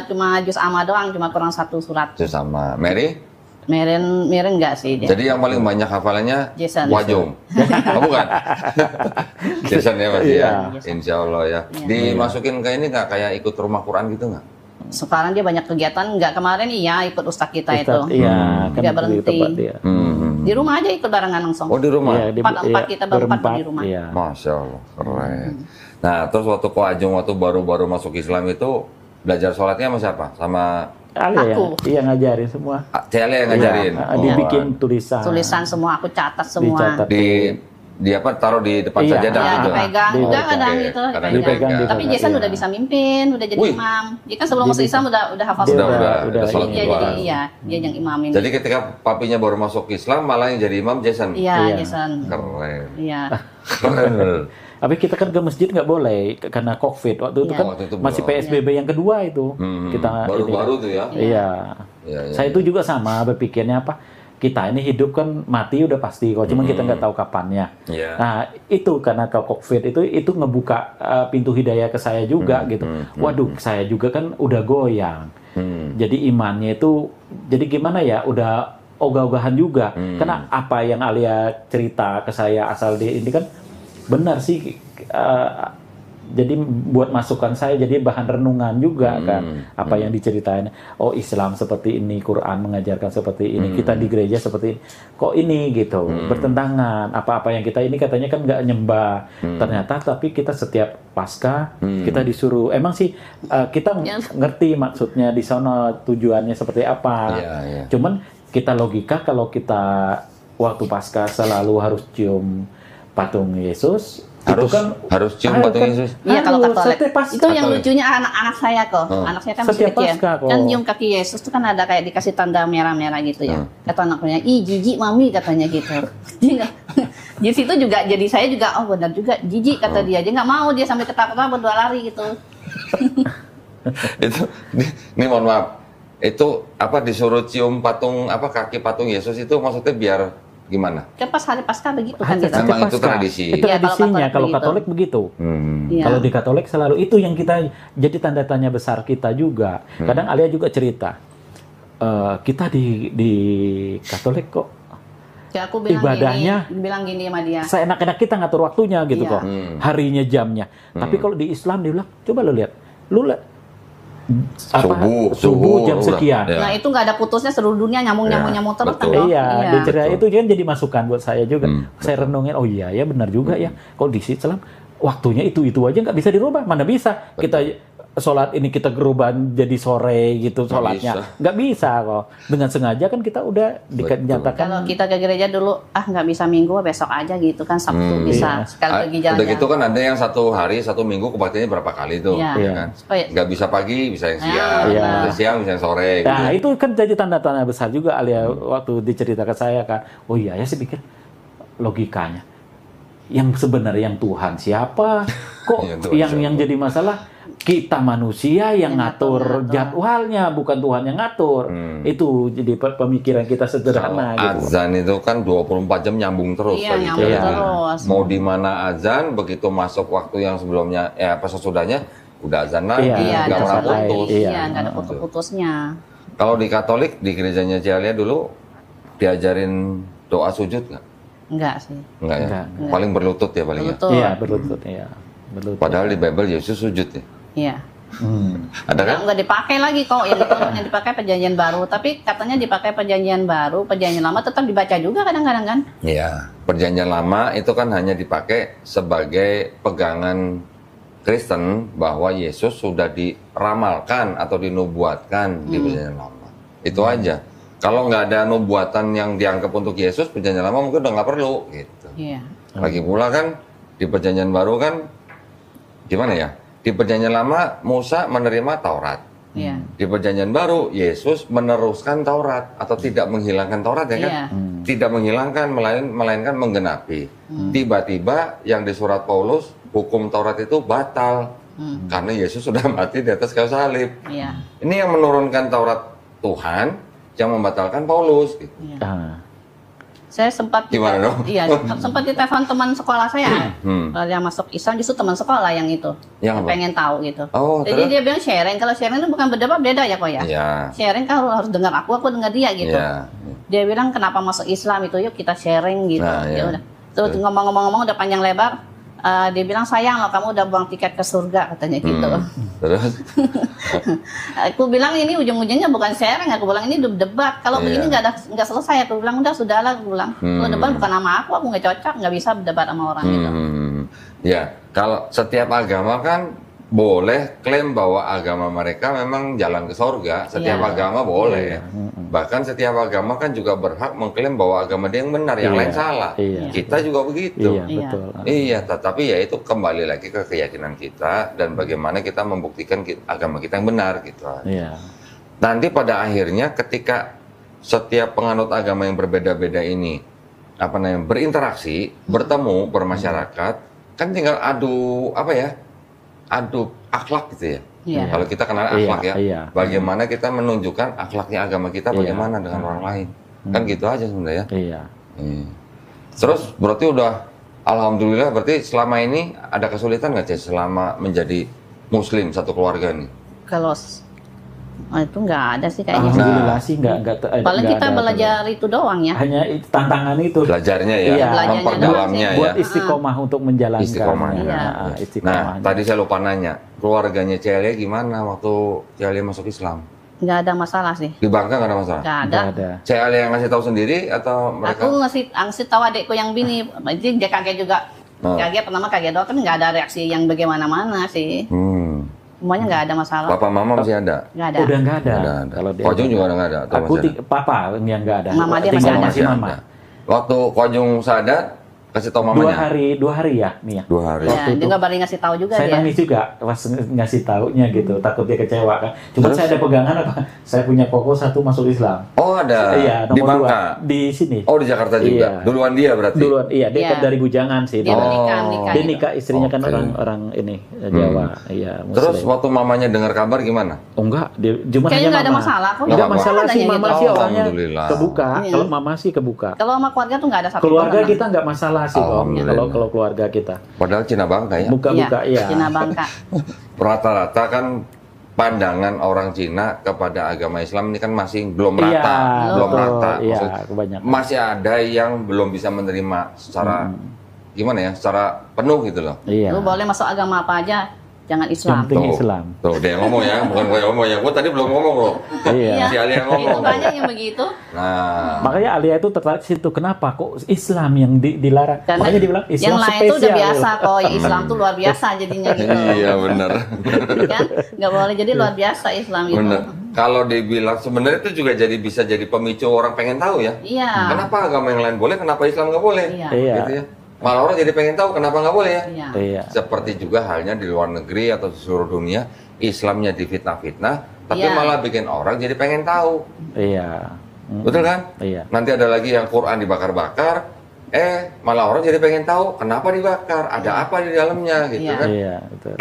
cuma juz amma doang, cuma kurang 1 surat. Juz amma. Mary? Meren enggak sih dia. Jadi yang paling banyak hafalannya Jason. Wajung. Oh, bukan? Jason ya pasti ya. Jason. Insya Allah ya. Dimasukin ke ini nggak kayak ikut rumah Quran gitu nggak? Sekarang dia banyak kegiatan, nggak kemarin iya ikut ustaz kita itu. Iya, kan nggak berhenti. Di rumah aja ikut barengan langsung. Oh di rumah? Iya, Empat kita berempat di rumah. Iya. Masya Allah, keren. Nah terus waktu Ko Ajung waktu baru-baru masuk Islam itu belajar sholatnya sama siapa? Sama Alia yang ngajarin semua. Alia yang ngajarin? Dibikin tulisan. Tulisan semua, aku catat semua. Dicatat. Di apa, taruh di depan sajadah gitu? dipegang juga kadang gitu. Dipegang. Tapi Jason udah bisa mimpin, udah jadi imam. Dia kan sebelum masuk Islam udah hafal semua. Udah sholat jadi dia yang imamin. Jadi ketika papinya baru masuk Islam malah yang jadi imam Jason? Iya, Jason. Keren. Iya. Keren. Tapi kita kan ke masjid nggak boleh karena COVID waktu itu kan masih PSBB yang kedua itu. Kita baru-baru tuh ya. Iya. Saya itu juga sama berpikirnya apa? Kita ini hidup kan mati udah pasti kok, cuman kita nggak tahu kapannya. Nah itu karena kalau COVID itu ngebuka pintu hidayah ke saya juga gitu. Waduh, saya juga kan udah goyang. Jadi imannya itu, jadi gimana ya? Udah ogah-ogahan juga. Karena apa yang Alia cerita ke saya asal di ini kan benar sih. Jadi buat masukan saya jadi bahan renungan juga kan apa yang diceritain. Oh Islam seperti ini, Quran mengajarkan seperti ini, kita di gereja seperti ini. Kok ini gitu bertentangan, apa-apa yang kita ini katanya kan nggak nyembah, ternyata tapi kita setiap Paskah kita disuruh, emang sih kita ngerti maksudnya di sana tujuannya seperti apa. Cuman kita logika kalau kita waktu Paskah selalu harus cium patung Yesus, harus cium patung Yesus. Iya, kalau Katolik. Itu yang Katolik. Lucunya anak-anak saya kok. Anak saya kan masih Setiap kecil. Paskah kok. Kan nyium kaki Yesus itu kan ada kayak dikasih tanda merah-merah gitu ya. Kata anaknya, "Ih, jijik mami," katanya gitu. Di situ juga jadi saya juga benar juga jijik kata dia. Dia nggak mau, dia sampai ketakutan berdua lari gitu. Ini mohon maaf. Itu apa disuruh cium patung apa kaki patung Yesus itu maksudnya biar gimana? Kan pas hari Paskah begitu kan kita. Memang itu tradisi. Itu tradisinya kalau Katolik begitu. Kalau di Katolik selalu itu yang kita jadi tanda tanya besar kita juga. Kadang Alia juga cerita, kita di Katolik kok ya, aku bilang ibadahnya bilang gini sama dia. Seenak-enak kita ngatur waktunya gitu kok, harinya jamnya. Tapi kalau di Islam dia bilang, coba lo lihat, subuh jam sekian. Nah itu nggak ada putusnya, seluruh dunia nyambung terus kan. Iya, dicerita itu kan jadi masukan buat saya juga. Saya renungin, oh iya ya benar juga ya. Kalau di Islam waktunya itu aja nggak bisa dirubah, mana bisa kita sholat ini kita gerubah jadi sore gitu sholatnya, nggak bisa kok. Dengan sengaja kan kita udah dinyatakan. Kalau kita ke gereja dulu, nggak bisa minggu besok aja gitu kan, Sabtu bisa sekali pergi jalan-jalan. Udah gitu kan ada yang 1 hari 1 minggu kebaktiannya berapa kali tuh, ya kan? Nggak bisa pagi, bisa yang siang, bisa siang, bisa yang sore. Nah itu kan jadi tanda-tanda besar juga Alia waktu diceritakan saya kan. Oh iya ya, saya pikir logikanya yang sebenarnya yang Tuhan siapa? Kok yang jadi masalah? Kita manusia yang ngatur jadwalnya, bukan Tuhan yang ngatur. Itu jadi pemikiran kita sederhana. Gitu. Azan itu kan 24 jam nyambung terus. Nyambung terus. Mau di mana azan, begitu masuk waktu yang sebelumnya, pas sesudahnya udah azan lagi, nggak pernah putus. Iya, nggak ada putus-putusnya. Kalau di Katolik, di gerejanya Cialia dulu diajarin doa sujud nggak? Enggak sih. Enggak ya? Paling berlutut ya paling ya? Iya, berlutut ya. Padahal di Bible Yesus sujud ya? Iya. Ada kan? Nggak dipakai lagi kok, yang dipakai perjanjian baru. Tapi katanya dipakai perjanjian baru, perjanjian lama tetap dibaca juga kadang-kadang kan? Iya, perjanjian lama itu kan hanya dipakai sebagai pegangan Kristen bahwa Yesus sudah diramalkan atau dinubuatkan di perjanjian lama. Itu aja. Kalau nggak ada nubuatan yang dianggap untuk Yesus, perjanjian lama mungkin udah nggak perlu gitu. Iya. Lagi pula kan di perjanjian baru kan gimana ya? Di perjanjian lama Musa menerima Taurat. Iya. Di perjanjian baru Yesus meneruskan Taurat atau tidak menghilangkan Taurat ya kan? Iya. Tidak menghilangkan melainkan menggenapi. Tiba-tiba yang di surat Paulus hukum Taurat itu batal karena Yesus sudah mati di atas kayu salib. Iya. Ini yang menurunkan Taurat Tuhan yang membatalkan Paulus. Gitu. Iya. Saya sempat Gimana dong? Iya, sempat ditelepon teman sekolah saya. Yang masuk Islam justru teman sekolah yang itu. Yang apa? Pengen tahu gitu. Oh, Jadi terus? dia bilang sharing, kalau sharing itu bukan berdebat, beda ya kok ya. Iya. Sharing kan harus dengar aku dengar dia gitu. Iya. Dia bilang kenapa masuk Islam itu, yuk kita sharing gitu. Nah, Ya iya. udah. Terus ngomong-ngomong udah panjang lebar. Dia bilang sayang loh kamu udah buang tiket ke surga katanya gitu. Terus? Aku bilang ini ujung-ujungnya bukan sharing, aku bilang ini debat. Kalau begini nggak selesai, aku bilang udah sudahlah, aku bilang. Kalau debat bukan sama aku nggak cocok, nggak bisa berdebat sama orang gitu. Ya, kalau setiap agama kan boleh klaim bahwa agama mereka memang jalan ke surga. Setiap Iya. agama boleh. Bahkan setiap agama kan juga berhak mengklaim bahwa agama dia yang benar, yang lain salah. Iya. Kita juga begitu. Iya, betul. Iya, tetapi ya itu kembali lagi ke keyakinan kita dan bagaimana kita membuktikan agama kita yang benar gitu. Iya. Nanti pada akhirnya ketika setiap penganut agama yang berbeda-beda ini berinteraksi, bertemu, bermasyarakat, kan tinggal adu adu akhlak gitu ya. Iya. Kalau kita kenal akhlak ya, Iya. bagaimana kita menunjukkan akhlaknya agama kita bagaimana dengan orang lain. Kan gitu aja sebenarnya. Iya. Terus berarti udah alhamdulillah berarti selama ini ada kesulitan nggak Cez selama menjadi muslim satu keluarga nih? Kalau itu nggak ada sih kayaknya. Alhamdulillah sih nggak Paling nggak kita ada belajar itu doang ya. hanya tantangan itu Belajarnya ya, Iya. memperdalamnya ya. buat istiqomah untuk menjalankan. Istiqomahnya. Iya. Nah, Istiqomahnya. tadi saya lupa nanya, keluarganya Celia gimana waktu Celia masuk Islam? Nggak ada masalah sih. Di Bangka nggak ada masalah? Nggak ada. Nggak ada. Celia yang ngasih tahu sendiri atau mereka? Aku ngasih tahu adikku yang bini, jadi dia kaget juga. Kaget pertama kaget doang, tapi nggak ada reaksi yang bagaimana-mana sih. Semuanya nggak ada masalah. Bapak mama masih ada? Nggak ada. Udah nggak ada. Ada. Kalau dia Kojung juga nggak ada? Atau Aku masih ada? papa yang nggak ada. Mama dia Tinggal masih ada. mama. Waktu Kojung sadar, kasih tahu Dua mamanya? hari ya Mia. 2 hari. Ya, dia nggak berani ngasih tahu juga Saya dia. nangis juga pas ngasih taunya gitu, takut dia kecewa kan. Cuma saya ada pegangan saya punya koko satu masuk Islam. Oh ada? Iya, Di nomor Bangka? 2 di sini. Oh di Jakarta juga? Iya. Duluan dia berarti? Duluan, iya dia Iya. kan dari Bujangan sih. Dia menikah Dia gitu. nikah istrinya kan Oke. orang ini Jawa, iya. Terus Muslim. waktu mamanya dengar kabar gimana? Oh enggak, dia cuma Kayaknya hanya nggak ada mama. masalah kok. Nggak Nggak masalah apa-apa sih, adanya mama gitu. sih Oh, orangnya alhamdulillah. kebuka. Iya. Kalau mama sih kebuka. Kalau sama keluarga tuh nggak ada satu Keluarga orang. kita nggak masalah sih kok. Alhamdulillah. Kalau keluarga kita Padahal Cina Bangka ya? buka-buka iya. Cina Bangka. Rata-rata kan pandangan orang Cina kepada agama Islam ini kan masih belum Iya, rata, belum betul. rata. Iya, Maksud- kebanyakan. masih ada yang belum bisa menerima secara gimana ya, secara penuh gitu loh. Iya. Lu boleh masuk agama apa aja, jangan Yang Islam. penting Islam. Tuh dia yang ngomong ya, bukan gue yang ngomong ya. Gue tadi belum ngomong loh. Iya. Si Ali yang Itu ngomong. banyak yang begitu. Nah, Makanya Alia itu tertarik situ. Kenapa kok Islam yang dilarang? Karena Makanya dibilang Islam yang lain spesial. tuh udah biasa kok, yang Islam tuh luar biasa jadinya gitu. iya benar. Kan nggak boleh jadi luar biasa Islam itu. Benar. Kalau dibilang sebenarnya itu juga bisa jadi pemicu orang pengen tahu ya. Iya. Kenapa agama yang lain boleh, kenapa Islam nggak boleh? Iya. Iya. Gitu ya. Malah orang jadi pengen tahu kenapa nggak boleh ya. Iya. Iya. Seperti juga halnya di luar negeri atau di seluruh dunia, Islamnya difitnah-fitnah, tapi Iya. malah bikin orang jadi pengen tahu. Iya. Betul kan? Iya. Nanti ada lagi yang Quran dibakar-bakar, malah orang jadi pengen tahu kenapa dibakar, ada apa di dalamnya gitu Iya. kan. Iya, betul.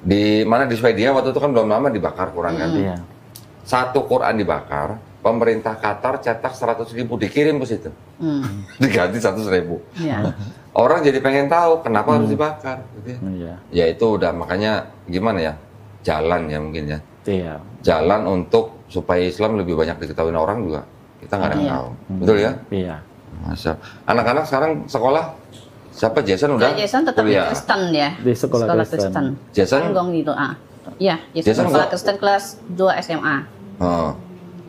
Di mana di Swedia waktu itu kan belum lama dibakar Quran kan. Iya. Satu Quran dibakar, pemerintah Qatar cetak 100.000 dikirim ke situ. Diganti 100.000. Iya. Orang jadi pengen tahu kenapa harus dibakar gitu ya. Iya. Ya itu udah makanya gimana ya? Jalan ya mungkin ya. Iya. Jalan untuk supaya Islam lebih banyak diketahui orang juga. Kita nggak ada yang Iya. tahu. Betul ya? Iya. Masa anak-anak sekarang sekolah siapa Jason udah Jason tetap kuliah. Kristen ya. Di sekolah Kristen. Jason Tanggong gitu Iya, Jason sekolah Kristen kelas 2 SMA. Oh.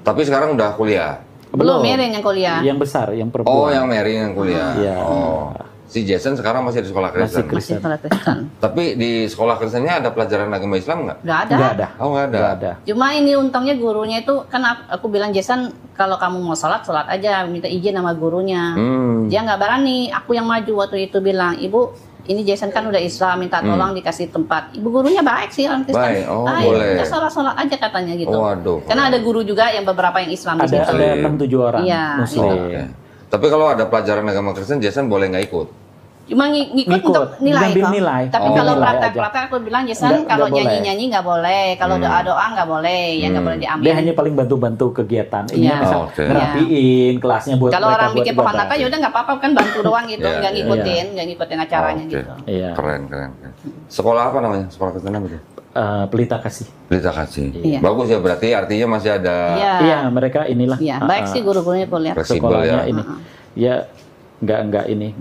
Tapi sekarang udah kuliah. Belum, Mary yang kuliah. Yang besar, yang perempuan. Oh, yang Mary yang kuliah. Iya. Oh. Si Jason sekarang masih di sekolah Kristen. Masih sekolah Kristen. Tapi di sekolah Kristennya ada pelajaran agama Islam nggak? Nggak ada. Nggak ada. Oh, nggak ada. Nggak ada. Cuma ini untungnya gurunya itu kan aku bilang Jason kalau kamu mau sholat aja, minta izin sama gurunya. Dia nggak berani. Aku yang maju waktu itu bilang, Ibu, ini Jason kan udah Islam, minta tolong dikasih tempat. Ibu gurunya baik sih orang Kristen. Baik, oh Ayo, boleh. kita sholat aja katanya gitu. Waduh. Karena ada guru juga yang beberapa yang Islam di situ. Ada 6-7 orang Iya, Muslim. Oke. Tapi kalau ada pelajaran agama Kristen, Jason boleh nggak ikut? Cuma ngikut untuk nilai ngambil kok. nilai. Tapi Oh. kalau Nilai praktek-praktek aku bilang Jason Nggak kalau boleh. nyanyi-nyanyi nggak boleh, kalau doa-doa nggak boleh, ya nggak boleh diambil. Dia hanya paling bantu-bantu kegiatan. Ini Iya. misal Oke. ngerapiin kelasnya buat Kalau mereka orang buat bikin pohon ibadah. natal ya udah nggak apa-apa kan bantu doang gitu, Iya, nggak iya. ngikutin acaranya Oke. gitu. Iya. Keren. Sekolah apa namanya? Sekolah Kristen apa itu? Pelita kasih. Pelita Kasih. Iya. Bagus ya, berarti artinya masih ada Iya. Iya, mereka inilah. Iya, baik sih guru-gurunya kuliah. Fleksibel Sekolahnya ya. ini. Ya nggak ini.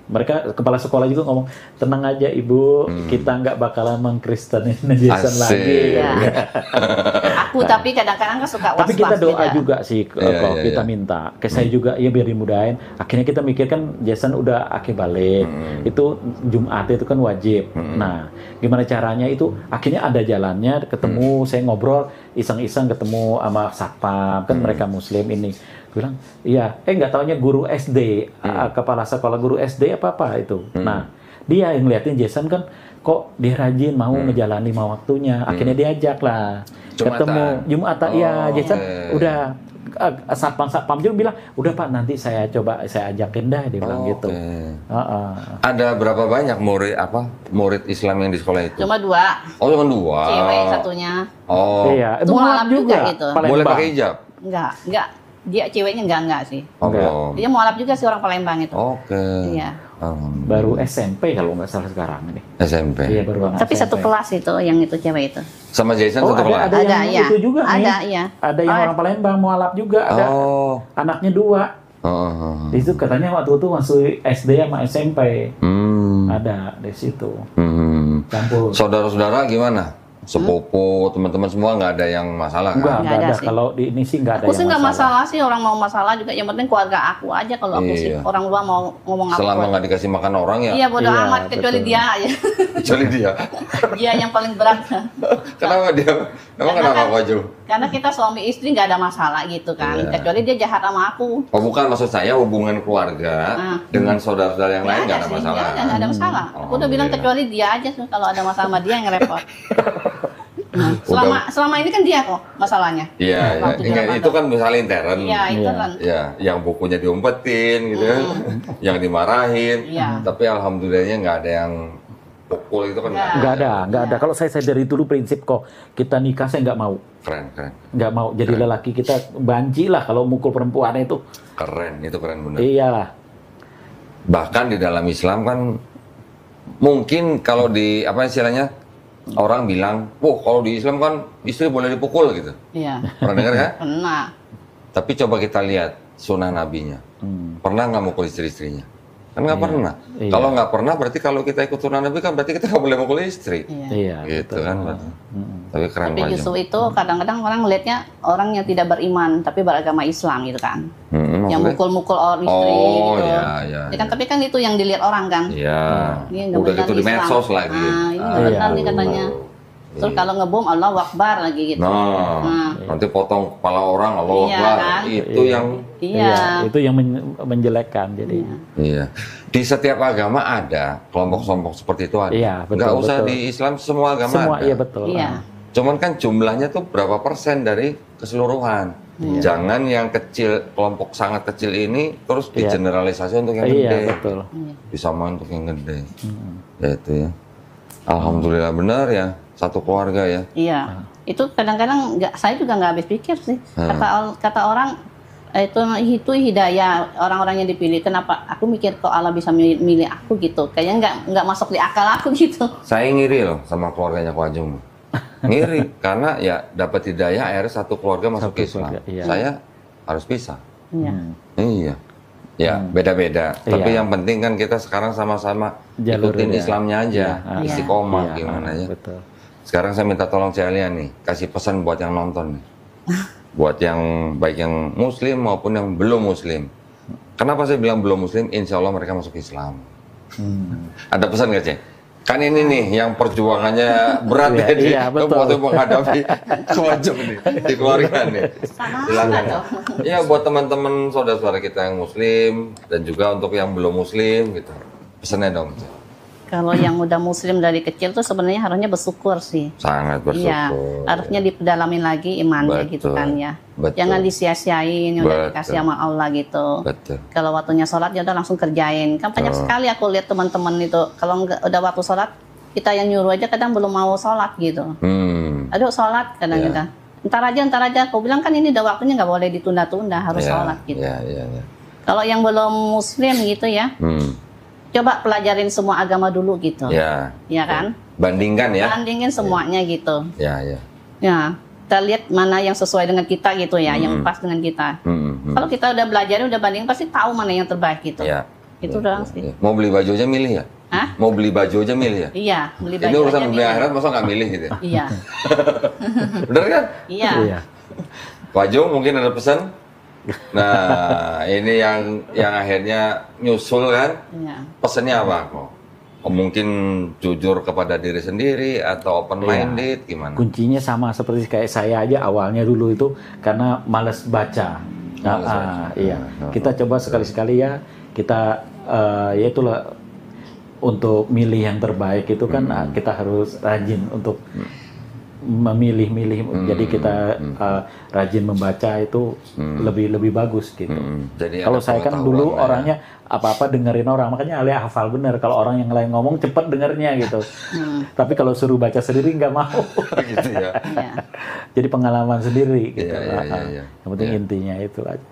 Mereka kepala sekolah juga ngomong, tenang aja Ibu, kita nggak bakalan mengkristenin Jason Asik. lagi. Iya. Aku tapi kadang-kadang kan suka was-was Tapi kita doa gitu. juga sih Iya, kalau iya, kita iya. minta. Ke saya juga ya biar dimudahin. Akhirnya kita mikir kan Jason udah akhir balik. Itu Jumat itu kan wajib. Nah, gimana caranya itu? Akhirnya ada jalannya ketemu, saya ngobrol iseng-iseng ketemu sama satpam kan mereka Muslim ini. Bilang, iya, nggak taunya guru SD, kepala sekolah guru SD apa itu. Nah, dia yang ngeliatin Jason kan kok dia rajin mau ngejalani mau waktunya. Akhirnya diajak lah. Ketemu Jumatan. Iya, Oh, Jason oke. udah satpam juga bilang, udah Pak nanti saya coba saya ajakin dah, dia bilang gitu. Oke. Ada berapa banyak murid Islam yang di sekolah itu? Cuma 2, Oh, cuma 2. cewek satunya. Oh. Iya, Itu mualaf mualaf juga juga. gitu. Palembang. Boleh pakai hijab? Enggak. Dia ceweknya enggak sih. Oh, Enggak. belum. Dia mualaf juga sih orang Palembang itu. Oke. Iya. Alhamdulillah. Baru SMP kalau nggak salah sekarang ini. SMP. Iya, baru anak Tapi satu SMP. kelas itu yang itu cewek itu. Sama Jason Oh, satu kelas? ada yang iya. itu juga nih. Ada, iya. Ada yang Oh. orang Palembang mualaf juga, ada Oh. anaknya 2. Oh. Di situ katanya waktu itu masuk SD sama SMP. Hmm. Ada di situ. Hmm. Campur. Saudara-saudara gimana? Sepupu, teman-teman semua nggak ada yang masalah kan? Enggak ada ada. sih. Kalau di ini sih nggak ada Aku yang sih nggak masalah sih, orang mau masalah juga. Yang penting keluarga aku aja. Kalau aku sih Iya. orang luar mau ngomong apa. Selama nggak dikasih makan orang ya? Iya bodo Iya, amat kecuali betul. dia aja. Kecuali dia. Dia yang paling berat. Kenapa dia? Emang Karena kenapa kan- Pak Ju? Karena kita suami istri nggak ada masalah gitu kan. Iya. Kecuali dia jahat sama aku. Oh bukan, maksud saya hubungan keluarga dengan saudara-saudara yang lain nggak ada sih, masalah. nggak ada masalah. Aku udah bilang Alhamdulillah. kecuali dia aja tuh, kalau ada masalah sama dia yang repot. Nah, selama ini kan dia kok masalahnya. Iya, ya. Waktu Ingat, Ramadan. itu kan misalnya intern. Iya itu Iya. kan. Ya, yang bukunya diumpetin gitu kan, yang dimarahin. Iya. Tapi alhamdulillahnya nggak ada yang pukul itu kan Nggak. Nggak ada. Kalau saya dari dulu prinsip kok kita nikah saya nggak mau. Keren. Nggak mau jadi lelaki kita banci lah kalau mukul perempuan itu. Itu keren bener. Iyalah. Bahkan di dalam Islam kan mungkin kalau di apa istilahnya orang bilang, kalau di Islam kan istri boleh dipukul gitu. Iya. Pernah dengar kan? Pernah. Tapi coba kita lihat sunnah nabinya. Pernah nggak mukul istri-istrinya? Kan nggak pernah. Iya. Kalau nggak pernah berarti kalau kita ikut sunnah nabi kan berarti kita nggak boleh mukul istri. Iya. Gitu kan. berarti. Tapi keren Tapi Pak Ju. justru itu kadang-kadang orang ngelihatnya orang yang tidak beriman tapi beragama Islam gitu kan. Yang Maksudnya? mukul-mukul orang istri Oh, gitu. iya. Ya kan, tapi kan itu yang dilihat orang kan. Iya. Ini nggak Udah benar gitu di Islam. medsos lagi. Nah, ini nggak Iya. benar nih katanya. Terus kalau ngebom Allah Akbar lagi gitu. Nah, nanti potong kepala orang, Allah Iya, Akbar. kan? Itu yang Iya. Itu yang menjelekkan jadi. iya. Di setiap agama ada kelompok-kelompok seperti itu ada. Iya, betul, Nggak usah betul. di Islam semua agama Semua ada. iya betul. Iya. Cuman kan jumlahnya tuh berapa persen dari keseluruhan. Jangan yang kecil, kelompok sangat kecil ini terus Iya. digeneralisasi untuk yang Iya, gede. betul. Disamain untuk yang gede. Ya itu ya. Alhamdulillah benar ya, satu keluarga ya. Iya. Itu kadang-kadang saya juga nggak habis pikir sih. Kata orang itu hidayah orang-orang yang dipilih. Kenapa? Aku mikir kok Allah bisa milih aku gitu. Kayaknya nggak masuk di akal aku gitu. Saya ngiri loh sama keluarganya Ko Ajung. Ngiri karena ya dapat hidayah akhirnya satu keluarga masuk Satu ke Islam. keluarga, iya. Saya harus pisah. Iya. Iya. Ya, beda-beda. Tapi Iya. yang penting kan kita sekarang sama-sama Jalurnya. ikutin Islamnya aja. Iya. Istiqomah Iya. gimana ya. Betul. Sekarang saya minta tolong Cik Alia nih, kasih pesan buat yang nonton nih. Buat yang baik yang muslim maupun yang belum muslim. Kenapa saya bilang belum muslim? Insya Allah mereka masuk Islam. Ada pesan nggak, Cik? Kan ini nih yang perjuangannya berat ya, iya, betul. Waktu menghadapi kewajib nih di keluarga nih. Silakan. Ya buat teman-teman saudara-saudara kita yang muslim dan juga untuk yang belum muslim gitu. Pesannya dong. Kalau yang udah muslim dari kecil tuh sebenarnya harusnya bersyukur sih. Sangat bersyukur. Iya, harusnya dipedalamin lagi imannya gitu kan ya. Jangan disia-siain yang udah dikasih sama Allah gitu. Betul. Kalau waktunya sholat ya udah langsung kerjain. Kan banyak sekali aku lihat teman-teman itu kalau udah waktu sholat kita yang nyuruh aja kadang belum mau sholat gitu. Aduh sholat kadang-kadang. Ntar aja. Aku bilang kan ini udah waktunya nggak boleh ditunda-tunda harus sholat gitu. Kalau yang belum muslim gitu ya. Coba pelajarin semua agama dulu gitu. Ya kan? Bandingkan ya. Bandingin semuanya gitu. Ya. Kita lihat mana yang sesuai dengan kita gitu ya, yang pas dengan kita. Kalau kita udah belajar, udah bandingin pasti tahu mana yang terbaik gitu. Ya. Itu udah langsung. Mau beli baju aja milih ya? Hah? Mau beli baju aja milih ya? Iya, beli baju. Ini urusan dunia akhirat masa nggak milih gitu? Iya. Bener kan? Iya. Baju mungkin ada pesan? Nah, ini yang akhirnya nyusul kan? Iya. Pesannya apa kok? Mungkin jujur kepada diri sendiri atau open minded gimana? Kuncinya sama seperti kayak saya aja awalnya dulu itu karena males baca. Iya. Kita coba sekali-sekali ya kita ya itulah untuk milih yang terbaik itu kan kita harus rajin untuk memilih-milih, jadi kita rajin membaca itu lebih bagus gitu. Jadi kalau saya kan dulu orangnya apa-apa dengerin orang, makanya Alia hafal bener. Kalau orang yang lain ngomong cepet dengernya gitu. Tapi kalau suruh baca sendiri nggak mau. Gitu ya. Jadi pengalaman sendiri gitu. Iya. Yang penting intinya itu aja.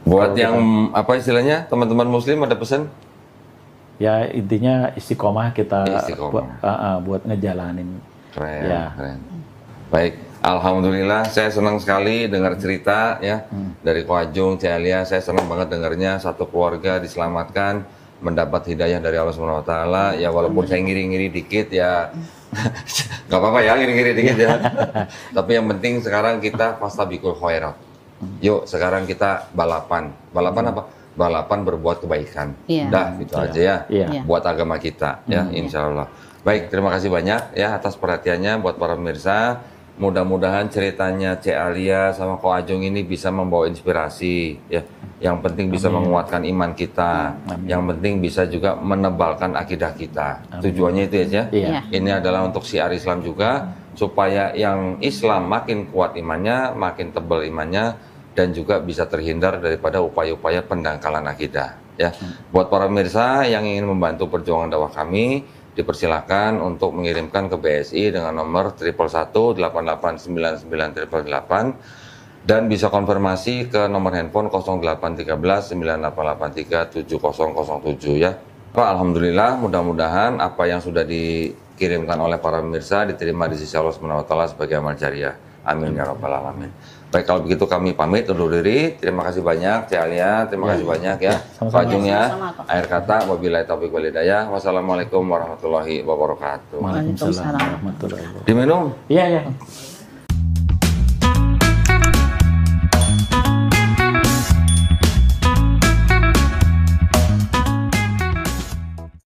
Buat yang apa istilahnya teman-teman muslim ada pesan? Ya intinya istiqomah kita Istiqomah. Buat ngejalanin. Keren. Baik, alhamdulillah saya senang sekali dengar cerita ya dari Ko Ajung, Cik Alia. Saya senang banget dengarnya satu keluarga diselamatkan, mendapat hidayah dari Allah Subhanahu wa taala. Ya walaupun saya ngiri-ngiri dikit ya. Nggak apa-apa ya ngiri-ngiri dikit ya. Tapi yang penting sekarang kita fastabiqul khairat. Yuk sekarang kita balapan. Balapan apa? Balapan berbuat kebaikan. Dah gitu aja ya. Buat agama kita ya, insya Allah. Baik, terima kasih banyak ya atas perhatiannya buat para pemirsa. Mudah-mudahan ceritanya Cik Alia sama Ko Ajung ini bisa membawa inspirasi ya. Yang penting bisa menguatkan iman kita. Yang penting bisa juga menebalkan akidah kita. Tujuannya itu ya. Ini adalah untuk syiar Islam juga supaya yang Islam makin kuat imannya, makin tebal imannya dan juga bisa terhindar daripada upaya-upaya pendangkalan akidah ya. Buat para pemirsa yang ingin membantu perjuangan dakwah kami, dipersilakan untuk mengirimkan ke BSI dengan nomor 111-8899-888 dan bisa konfirmasi ke nomor handphone 0813-9883-7007 ya. Alhamdulillah, mudah-mudahan apa yang sudah dikirimkan oleh para pemirsa diterima di sisi Allah Subhanahu wa taala sebagai amal jariah. Amin ya rabbal alamin. Baik, kalau begitu kami pamit undur diri. Terima kasih banyak Cik Alia, terima kasih banyak ya Pak Ajung ya. Akhir kata, wabillahi taufiq wal hidayah. Wassalamualaikum warahmatullahi wabarakatuh. Waalaikumsalam warahmatullahi wabarakatuh. Diminum? Iya.